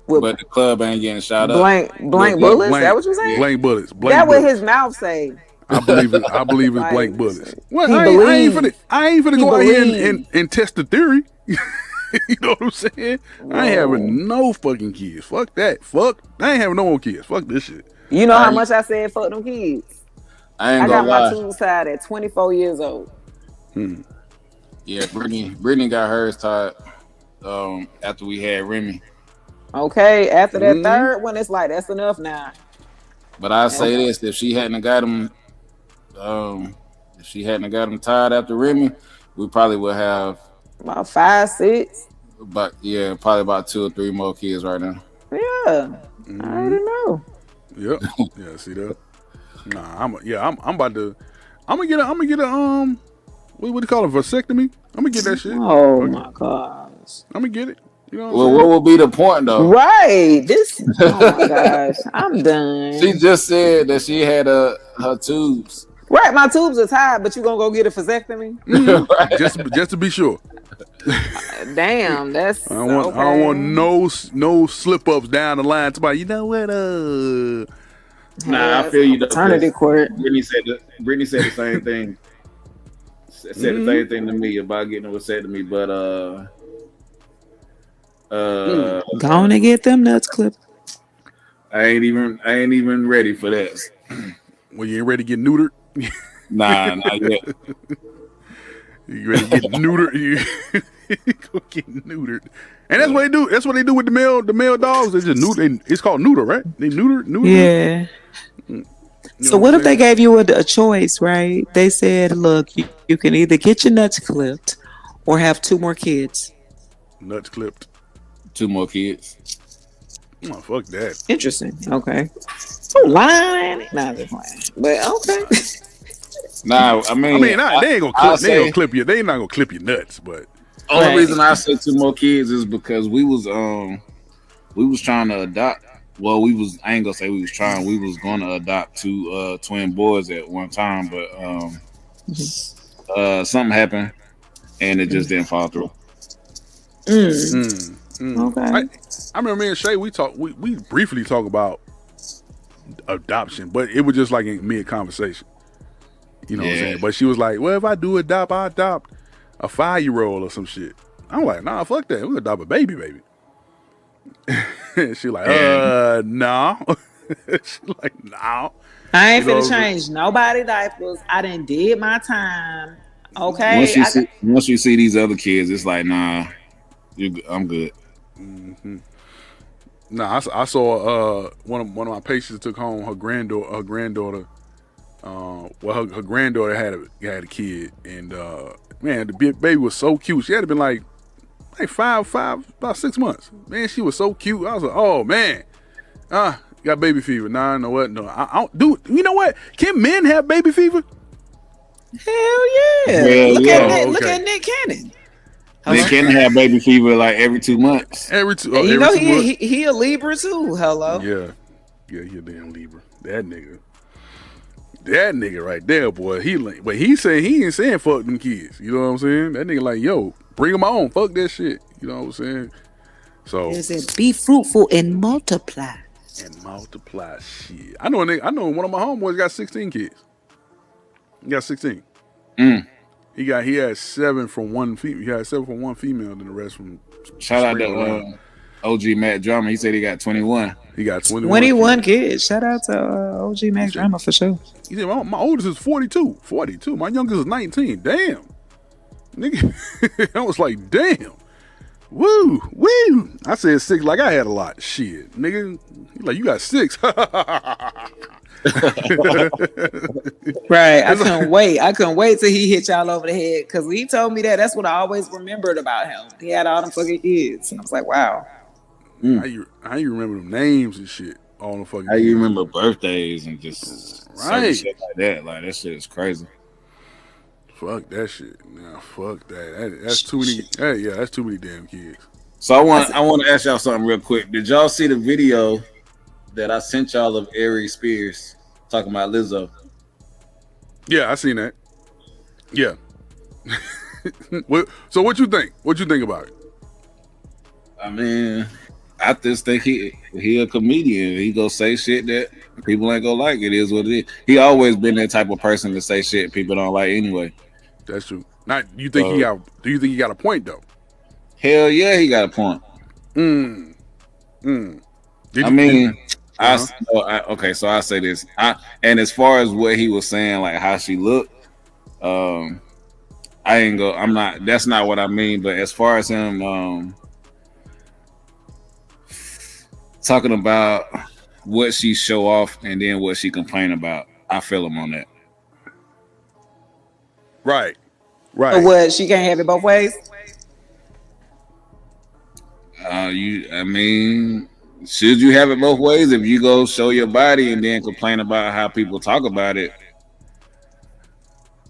but the club ain't getting shot up. Blank bullets. That what you saying? Blank bullets. That what his mouth say. I believe it's blank bullets. Well, I ain't finna go out here and test the theory. You know what I'm saying? Whoa. I ain't having no fucking kids. Fuck that. I ain't having no more kids. Fuck this shit. You know how much I said fuck them kids? I got my tubes tied at 24 years old. Yeah, Brittany got hers tied after we had Remy. Okay, after that third one, it's like that's enough now. But I say this: if she hadn't got him tied after Remy, we probably would have about 5, 6. But yeah, probably about 2 or 3 more kids right now. Yeah, I already know. Yep. Yeah. See that? Nah, I'm about to. I'm gonna get a what do you call it? Vasectomy? I'm gonna get that shit. Oh my gosh. I'm gonna get it. You know what would be the point though? Right. Oh my gosh. I'm done. She just said that she had her tubes. Right, my tubes are tied, but you gonna go get a vasectomy? Right. just to be sure. Damn, that's I don't want no slip ups down the line. Somebody, you know what? Nah, I feel you. Maternity court. Brittany said the same thing. Said the same thing to me about getting a vasectomy, but Go on and get them nuts clipped. I ain't even ready for that. Well, you ain't ready to get neutered? Nah, not yet. You ready to get neutered? You go get neutered. And that's what they do. That's what they do with the male dogs. They just neuter. It's called neuter, right? They neuter. Yeah. So what if they gave you a choice, right? They said, look, you can either get your nuts clipped or have 2 more kids. Nuts clipped. 2 more kids. Oh, fuck that. Interesting. Okay. So lying. Nah, they're playing. But okay. Nah, they ain't gonna clip. They ain't gonna clip you. They ain't not gonna clip your nuts. But only reason I say 2 more kids is because we was trying to adopt. Well, I ain't gonna say we was trying. We was gonna adopt 2 twin boys at one time, but something happened and it just didn't fall through. Okay. I remember me and Shay. We briefly talk about adoption, but it was just like in mid conversation. You know what I'm saying? But she was like, well, if I do adopt, I adopt a 5-year-old or some shit. I'm like, nah, fuck that. We'll adopt a baby. She like, no. She like, no. I ain't finna change nobody diapers. I done did my time. Okay. Once you see these other kids, it's like, nah, I'm good. Mm-hmm. Nah, I saw one of my patients took home her granddaughter. Her granddaughter had a kid, and man, the baby was so cute. She had to been like five, about 6 months. Man, she was so cute. I was like, oh man, got baby fever. Nah, you know what? No, I don't do. You know what? Can men have baby fever? Hell yeah! Look at Nick Cannon. Nick Cannon have baby fever like every 2 months. Every 2 months. He a Libra too. Hello. Yeah, he a damn Libra. That nigga right there, boy. He ain't saying fuck them kids. You know what I'm saying? That nigga like, yo, bring them on. Fuck that shit. You know what I'm saying? So he said, be fruitful and multiply. Shit. I know one of my homeboys got 16 kids. He got 16. He had 7 from one female. He had 7 from one female, and the rest from. Shout out to OG Matt Drama. He said he got 21. He got 21 kids. Shout out to OG Matt Drama for sure. He said, my oldest is 42. My youngest is 19. Damn. Nigga. I was like, damn. Woo. I said 6 like I had a lot. Shit. Nigga. He like, you got 6. Right. I couldn't wait till he hit y'all over the head. Cause he told me that's what I always remembered about him. He had all them fucking kids. And I was like, wow. How you remember them names and shit? All the fucking. How you remember birthdays and just shit like that? Like that shit is crazy. Fuck that shit. Nah, fuck that. That's too many. That's too many damn kids. So I want to ask y'all something real quick. Did y'all see the video that I sent y'all of Ari Spears talking about Lizzo? Yeah, I seen that. Yeah. So what you think? What you think about it? I mean, I just think he a comedian. He go say shit that people ain't gonna like. It is what it is. He always been that type of person to say shit people don't like anyway. That's true. Do you think he got a point though? Hell yeah, he got a point. Okay, so I say this. And as far as what he was saying, like how she looked, that's not what I mean. But as far as him talking about what she show off and then what she complain about, I feel him on that. Right. So what? She can't have it both ways. Should you have it both ways? If you go show your body and then complain about how people talk about it,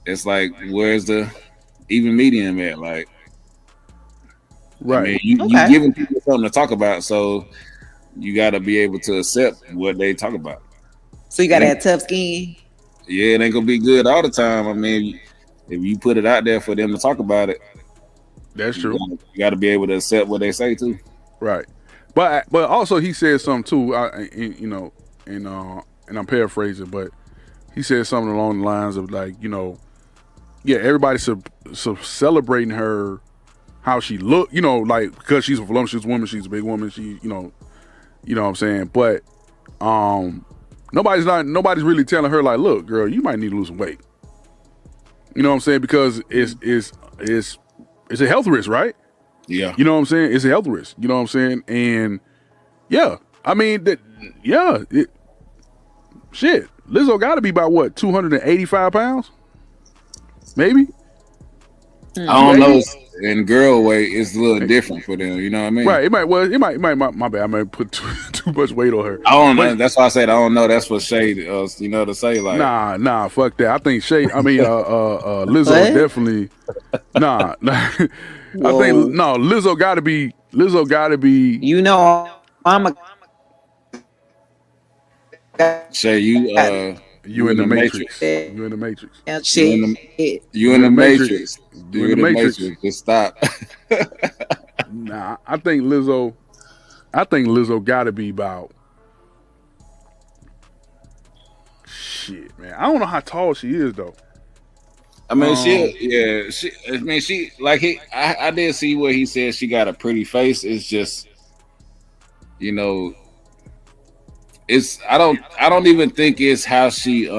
it's like, where's the even medium at? Like, right. You giving people something to talk about, so you got to be able to accept what they talk about. So you got to have tough skin. Yeah, it ain't gonna be good all the time. I mean, if you put it out there for them to talk about it, that's true. You got to be able to accept what they say too. Right. But also he said something too. And I'm paraphrasing, but he said something along the lines of like, everybody's celebrating her how she looked, like because she's a voluptuous woman, she's a big woman, she, you know what I'm saying? But nobody's really telling her like, look, girl, you might need to lose some weight. You know what I'm saying? Because it's a health risk, right? Yeah. You know what I'm saying? It's a health risk. You know what I'm saying? And yeah, I mean shit. Lizzo got to be about what, 285 pounds? Maybe. I don't know. And girl weight is a little different for them. You know what I mean? Right. It might. My bad. I might put too much weight on her. I don't know. That's why I said I don't know. That's what Shay, to say. Like, nah. Fuck that. I think Shay. I mean, Lizzo definitely. Nah. I think Lizzo got to be. I'm a. Shay, you in the Matrix. You in the Matrix. You in the Matrix. You in the Matrix. Just stop. Nah, I think Lizzo got to be about. Shit, man. I don't know how tall she is though. I mean, she like I did see what he said. She got a pretty face. It's just, it's I don't even think it's how she I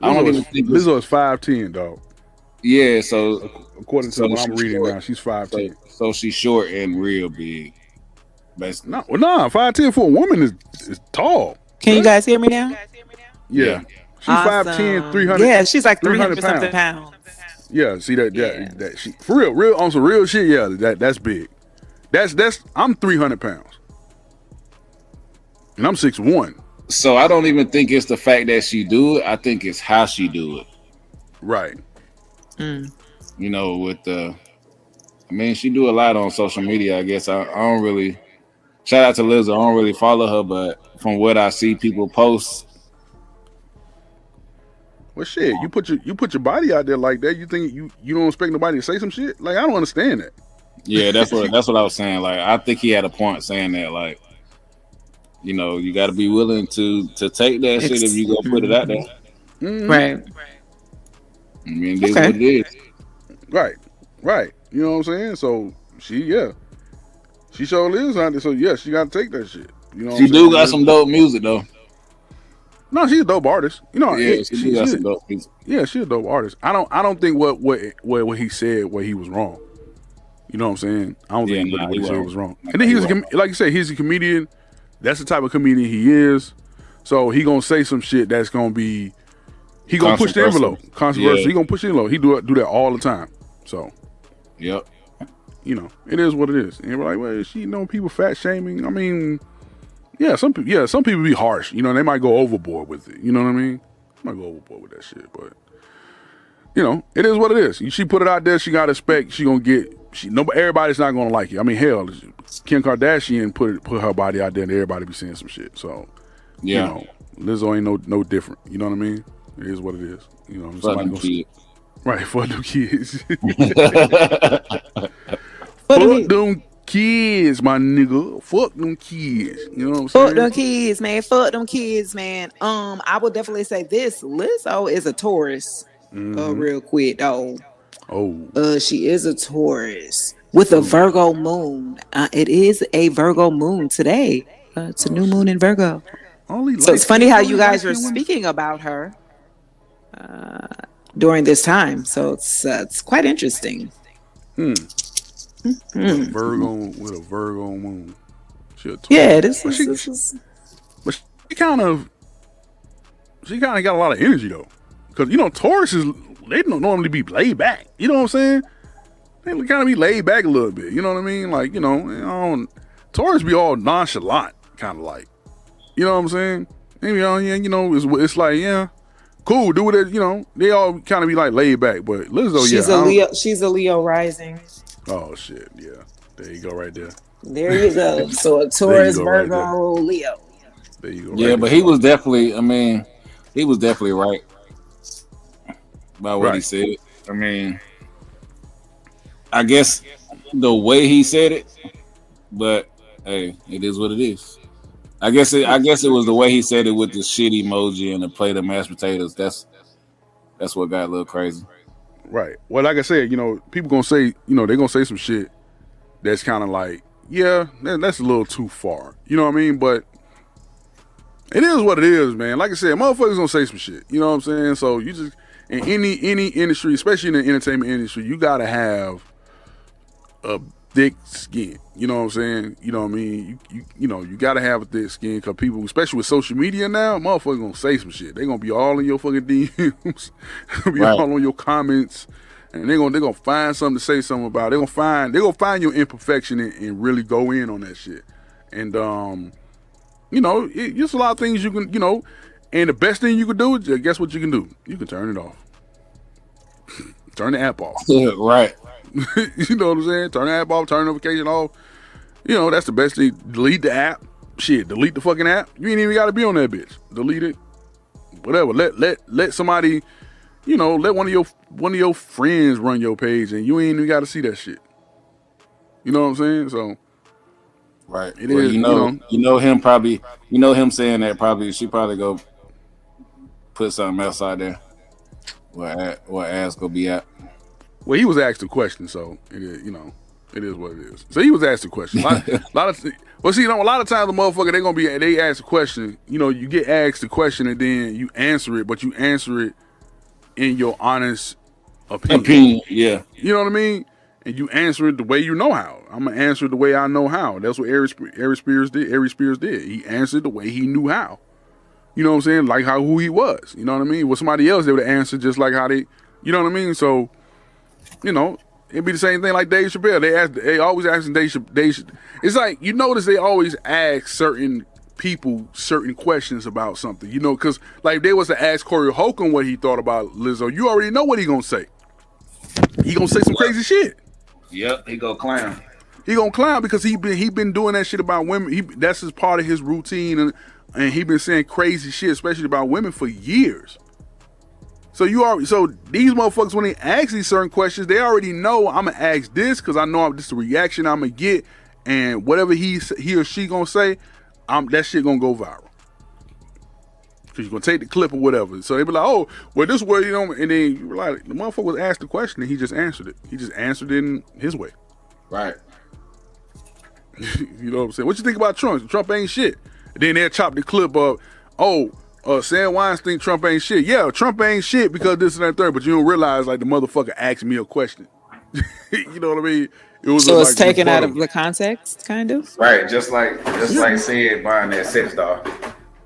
don't even think Lizzo is 5'10", dog. Yeah, so according to what I'm reading now, she's 5'10". So she's short and real big. Basically. No, 5'10" for a woman is tall. Can you guys hear me now? Yeah. She's awesome. 5'10", 300. Yeah, she's like 300 something pounds. Yeah, see that she for real on some real shit. Yeah, that's big. That's I'm 300 pounds. And I'm 6'1". So I don't even think it's the fact that she do it. I think it's how she do it. Right. She do a lot on social media. I guess I don't really. Shout out to Liz. I don't really follow her, but from what I see people post. Well, shit, you put your body out there like that. You think you don't expect nobody to say some shit? Like, I don't understand that. Yeah, that's what I was saying. Like, I think he had a point saying that. Like, you got to be willing to take that shit if you go put it out there. Mm-hmm. Right. I mean, this is what it is. Right. You know what I'm saying? So she sure is out there. So yeah, she got to take that shit. You know, she do got some dope music though. No, she's a dope artist. Yeah, she got some dope music. Yeah, she's a dope artist. I don't think what he said where he was wrong. You know what I'm saying? I don't think what he said was wrong. And then like you said, he's a comedian. That's the type of comedian he is. So he gonna say some shit that's gonna be. He gonna push the envelope. Controversial. Yeah. He gonna push the envelope. He do that all the time. So. Yep. It is what it is. And we're like, well, she people fat shaming. I mean, some people be harsh. They might go overboard with it. You know what I mean? Might go overboard with that shit, but it is what it is. She put it out there. She got respect. She gonna get. Everybody's not gonna like it. I mean, hell, Kim Kardashian put her body out there, and everybody be saying some shit. So, Lizzo ain't no different. You know what I mean? It is what it is. Somebody gonna see. Right, fuck them kids. Fuck them kids, my nigga. Fuck them kids. You know what I'm saying? Fuck them kids, man. Fuck them kids, man. I would definitely say this. Lizzo is a Taurus. Real quick, though. Oh. She is a Taurus with a Virgo moon. It is a Virgo moon today. It's a new moon in Virgo. So it's funny how you guys are speaking about her during this time. So it's quite interesting. With a Virgo moon. Yeah, this is. But she kind of got a lot of energy though, because Taurus they don't normally be laid back. You know what I'm saying? They kind of be laid back a little bit. You know what I mean? Like Taurus be all nonchalant, kind of like. You know what I'm saying? Maybe it's like cool, do it. They all kind of be like laid back, but Lizzo, she's a Leo rising. Oh shit, yeah. There you go, right there. There you go. So a Taurus, Virgo, Leo. There you go. Yeah, but he was definitely. I mean, he was definitely right about what he said. I mean, I guess the way he said it, but hey, it is what it is. I guess it was the way he said it with the shit emoji and the plate of mashed potatoes. That's what got a little crazy. Right. Well, like I said, people gonna say, they're gonna say some shit that's kind of like, yeah, that's a little too far. You know what I mean? But it is what it is, man. Like I said, motherfuckers gonna say some shit. You know what I'm saying? So you just in any industry, especially in the entertainment industry, you gotta have a thick skin. You know what I'm saying? You know what I mean? You gotta have a thick skin because people, especially with social media now, motherfuckers gonna say some shit. They gonna be all in your fucking DMs, be all on your comments, and they gonna find something to say something about. They gonna find your imperfection and really go in on that shit. And just a lot of things you can, and the best thing you can do is, guess what you can do? You can turn it off. Turn the app off. Yeah, right. You know what I'm saying? Turn the app off, turn the notification off. That's the best thing. Delete the app. Shit, delete the fucking app. You ain't even got to be on that bitch. Delete it. Whatever. Let somebody, let one of your friends run your page, and you ain't even got to see that shit. You know what I'm saying? So, right. It is. Him saying that probably she probably go put something else out there. Where ass go be at. Well, he was asked a question, so it is, it is what it is. So he was asked a question. A lot of times the motherfucker they ask a question. You get asked a question and then you answer it, but you answer it in your honest opinion. Yeah. You know what I mean? And you answer it the way you know how. I'm gonna answer it the way I know how. That's what Ari Spears did. He answered the way he knew how. You know what I'm saying? Like who he was. You know what I mean? With somebody else, they would answer just like how they. You know what I mean? So. It'd be the same thing like Dave Chappelle. They always asking Dave. It's like you notice they always ask certain people certain questions about something. Because like if they was to ask Corey Holcomb what he thought about Lizzo, you already know what he gonna say. He gonna say some crazy shit. Yep, he gonna clown. He gonna clown because he been doing that shit about women. That's his part of his routine, and he been saying crazy shit, especially about women for years. So these motherfuckers, when they ask these certain questions, they already know I'm gonna ask this because I know this is the reaction I'm gonna get, and whatever he or she gonna say, that shit gonna go viral. Cause you're gonna take the clip or whatever. So they be like, oh, well, this way, and then you're like, the motherfucker was asked the question and he just answered it. He just answered it in his way. Right. You know what I'm saying? What you think about Trump? Trump ain't shit. And then they'll chop the clip up. Sam Weinstein, Trump ain't shit. Yeah, Trump ain't shit because this and that third, but you don't realize like the motherfucker asked me a question. You know what I mean? So it's taken out of the context, kind of? Right, just like said buying that sex doll.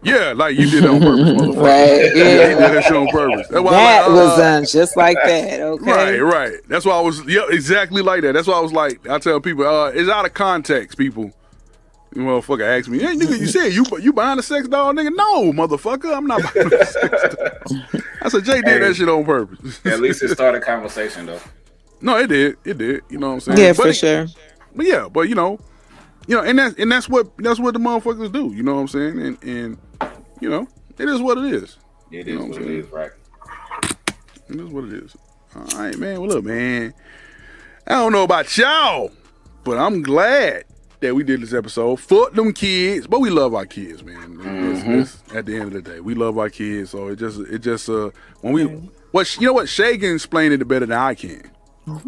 Yeah, like you did it on purpose, motherfucker. Right, yeah. You did that shit on purpose. That was done just like that, okay? Right. That's why I was, exactly like that. That's why I was like, I tell people, it's out of context, people. You motherfucker asked me, hey, nigga, you said you buying a sex doll, nigga? No, motherfucker, I'm not buying a sex doll. I said, Jay did that shit on purpose. At least it started conversation, though. No, it did. You know what I'm saying? Yeah, for sure. But yeah, and that's what the motherfuckers do. You know what I'm saying? And it is what it is. It is what it is, right? It is what it is. All right, man. Well, look, man. I don't know about y'all, but I'm glad that we did this episode. Fuck them kids, but we love our kids, man. It's, at the end of the day, we love our kids. So it just when we what Shay can explain it better than I can.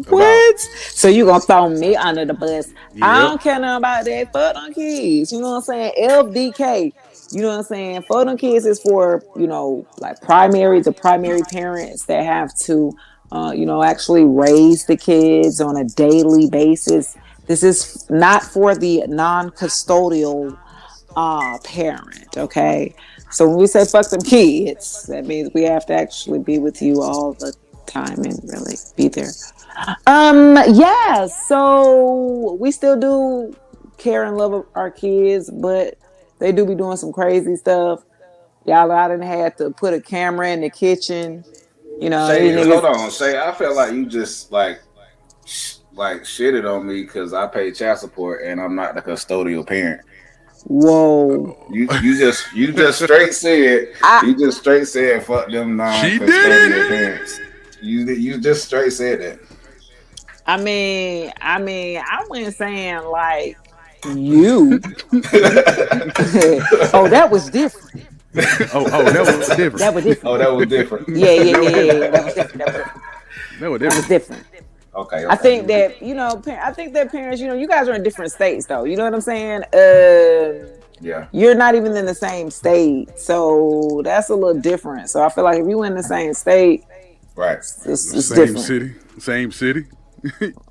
What? So you gonna throw me under the bus? Yep. I don't care nothing about that. Fuck them kids. You know what I'm saying? LDK. You know what I'm saying? Fuck them kids is for like the primary parents that have to actually raise the kids on a daily basis. This is not for the non-custodial parent, okay? So when we say fuck them kids, that means we have to actually be with you all the time and really be there. So we still do care and love our kids, but they do be doing some crazy stuff. Y'all, I done had to put a camera in the kitchen. Shay, hold on, Shay. I feel like you just like shitted on me because I pay child support and I'm not the custodial parent. Whoa! You just straight said fuck them non-custodial parents. You just straight said that. I mean, I wasn't saying like you. Oh, that was different. That was different. That was different. Oh, that was different. Yeah. That was different. It's different. Okay. I think that I think that parents, you guys are in different states, though. You know what I'm saying? Yeah. You're not even in the same state, so that's a little different. So I feel like if you in the same state, right, it's same different. same city,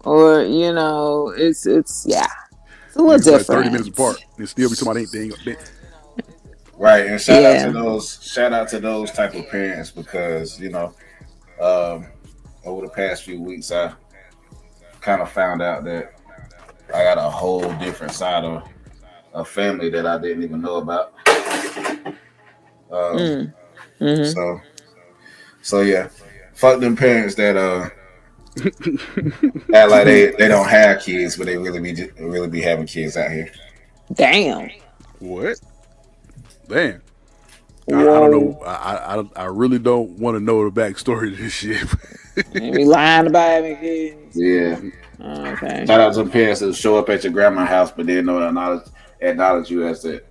or it's a little different. Like 30 minutes apart, and still be somebody ain't. Right, and shout out to those type of parents because over the past few weeks I kind of found out that I got a whole different side of a family that I didn't even know about. So yeah, fuck them parents that act like they don't have kids, but they really be having kids out here. Damn. What? Damn. I don't know. I really don't want to know the backstory to this shit. You be lying about having kids. Yeah. Okay. Shout out to parents that show up at your grandma's house, but they don't acknowledge you as a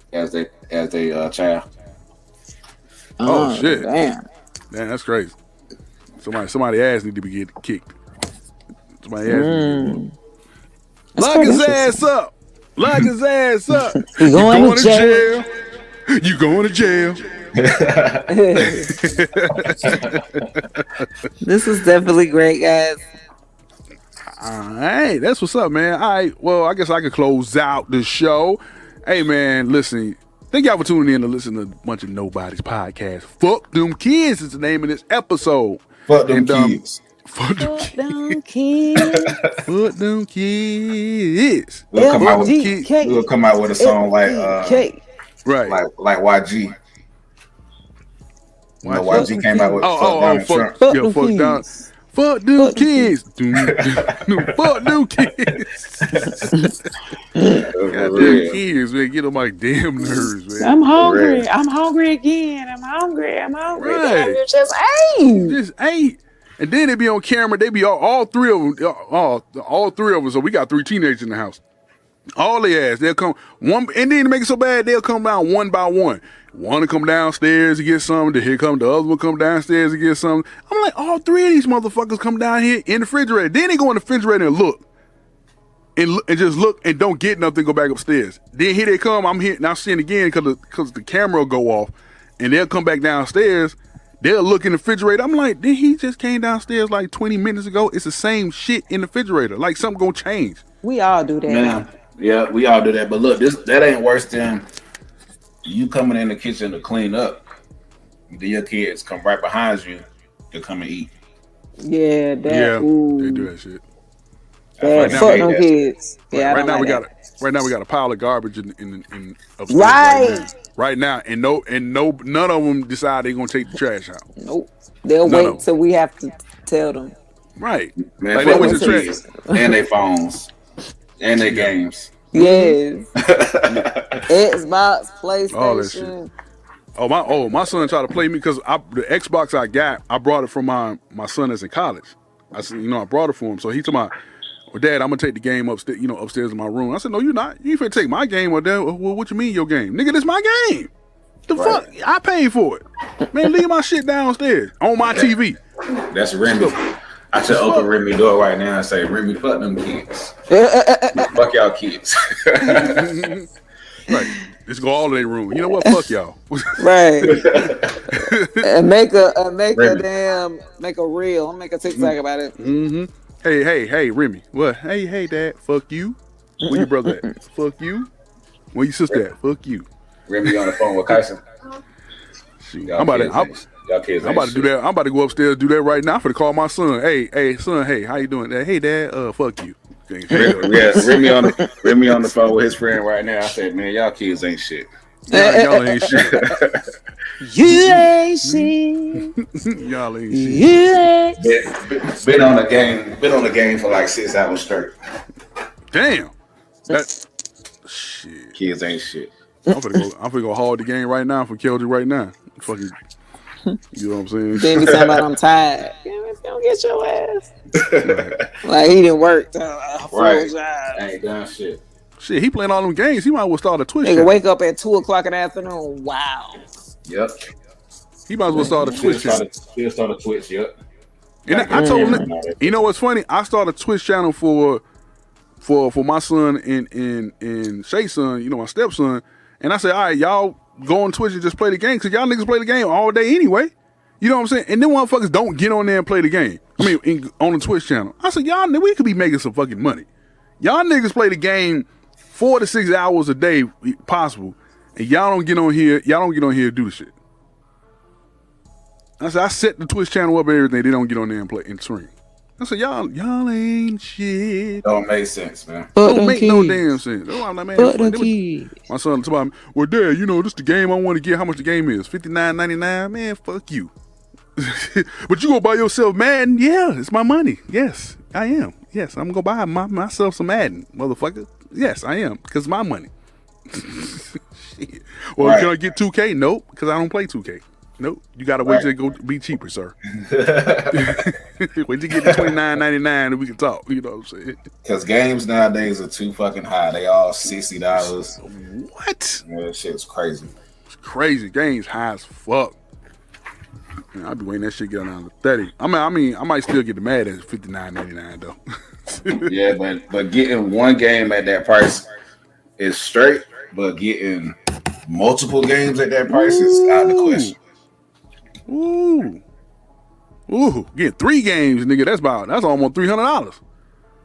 child. Oh shit! Damn, that's crazy. Somebody ass need to be getting kicked. Somebody ass. Lock his ass up. Lock his ass up. You going to jail. You going to jail. This is definitely great, guys. All right, that's what's up, man. All right, well, I guess I could close out the show. Hey, man, listen, thank y'all for tuning in to listen to a bunch of Nobodyz podcast. Fuck Them Kids is the name of this episode. Fuck them kids. Fuck them kids. Fuck them kids. We'll come out with a song like YG. YG came out with fuck down. Fuck them kids. Fuck them kids. Goddamn kids, man. Get on my damn nerves, man. I'm hungry. Right. I'm hungry again. I'm hungry. Right. You just ate. And then they be on camera. They be all three of them. All three of us. So we got 3 teenagers in the house. All they ass. They'll come one, and then to make it so bad, they'll come down one by one. One to come downstairs to get something. Here come the other one come downstairs to get something. I'm like, all 3 of these motherfuckers come down here in the refrigerator. Then they go in the refrigerator and look. And just look and don't get nothing, go back upstairs. Then here they come. I'm here now seeing again because the camera will go off. And they'll come back downstairs. They'll look in the refrigerator. I'm like, then he just came downstairs like 20 minutes ago. It's the same shit in the refrigerator. Like something gonna change. We all do that. Man, yeah, we all do that. But look, that ain't worse than you coming in the kitchen to clean up. Then your kids come right behind you to come and eat. Yeah, they do that shit. Fuck them kids. Yeah, right now we got a pile of garbage in upstairs right now, and none of them decide they're gonna take the trash out. Nope, they'll wait till we have to tell them. Right, man. Like they wait the trash and their phones and their games. Yes, Xbox, PlayStation. My son tried to play me because the Xbox I brought it from my son that's in college. I said, I brought it for him, so he told me, well, Dad, I'm gonna take the game upstairs, upstairs in my room. I said, no, you're not. You ain't finna take my game. Well, what you mean your game? Nigga, this my game. The fuck? I paid for it. Man, leave my shit downstairs on my TV. That's Remy. I should open Remy's door right now and say, Remy, fuck them kids. Fuck y'all kids. Right. Just go all in their room. You know what? Fuck y'all. Right. And make a reel. Make a TikTok about it. Mm-hmm. Hey, Remy. What? Hey, Dad. Fuck you. Where your brother at? Fuck you. Where your sister at? Fuck you. Remy on the phone with Kyson. I'm about to do that. I'm about to go upstairs and do that right now. I'm finna call my son. Hey, son. Hey, how you doing? Hey, Dad. Fuck you. Remy on the phone with his friend right now. I said, man, y'all kids ain't shit. Y'all ain't shit. You ain't shit. Y'all ain't shit. Been on the game for like 6 hours straight. Damn. That shit. Kids ain't shit. I'm finna go hard the game right now for Keldry right now. Fucking, you know what I'm saying? Then be talking about I'm tired. Don't get your ass. Like he didn't work. Right. I ain't done shit. Shit, he playing all them games. He might as well start a Twitch. Nigga wake up at 2:00 in the afternoon. Wow. Yep. He might as well start a Twitch. He'll start a Twitch. Yep. And I told him, you know what's funny? I started a Twitch channel for my son and Shay's son, you know, my stepson. And I said, all right, y'all go on Twitch and just play the game because y'all niggas play the game all day anyway. You know what I'm saying? And then motherfuckers don't get on there and play the game. I mean, on the Twitch channel. I said, y'all, we could be making some fucking money. Y'all niggas play the game 4 to 6 hours a day possible. And y'all don't get on here. Y'all don't get on here to do the shit. I said, I set the Twitch channel up and everything. They don't get on there and play and stream. I said, y'all ain't shit. Don't make sense, man. Don't make no damn sense. I'm like, man, my son told me, well, Dad, you know, this the game I want to get. How much the game is? $59.99? Man, fuck you. But you go buy yourself Madden? Yeah, it's my money. Yes, I am. Yes, I'm going to buy myself some Madden, motherfucker. Yes, I am, because it's my money. Shit. Well, can I get 2K? Nope, because I don't play 2K. Nope, you gotta wait till it go be cheaper, sir. Wait till you get to $29.99 and we can talk. You know what I'm saying? Because games nowadays are too fucking high. They all $60. What? Yeah, that shit's crazy. It's crazy. Games high as fuck. Man, I'll be waiting that shit get down to 30. I mean, I might still get the mad at $59.99 though. Yeah, but getting one game at that price is straight, but getting multiple games at that price is out of the question. Ooh, get 3 games, nigga. That's almost $300.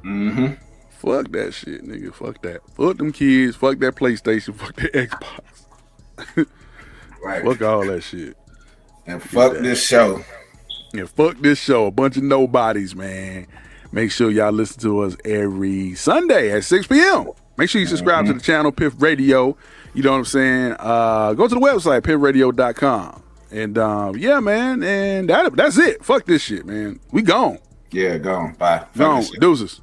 Mm-hmm. Fuck that shit, nigga. Fuck that. Fuck them kids. Fuck that PlayStation. Fuck that Xbox. Right. Fuck all that shit. And fuck this show. Yeah, fuck this show. A bunch of Nobodyz, man. Make sure y'all listen to us every Sunday at 6 p.m. Make sure you subscribe to the channel, Piff Radio. You know what I'm saying? Go to the website, piffradio.com. And yeah, man, and that's it. Fuck this shit, man. We gone. Yeah, gone. Bye. Gone. Deuces.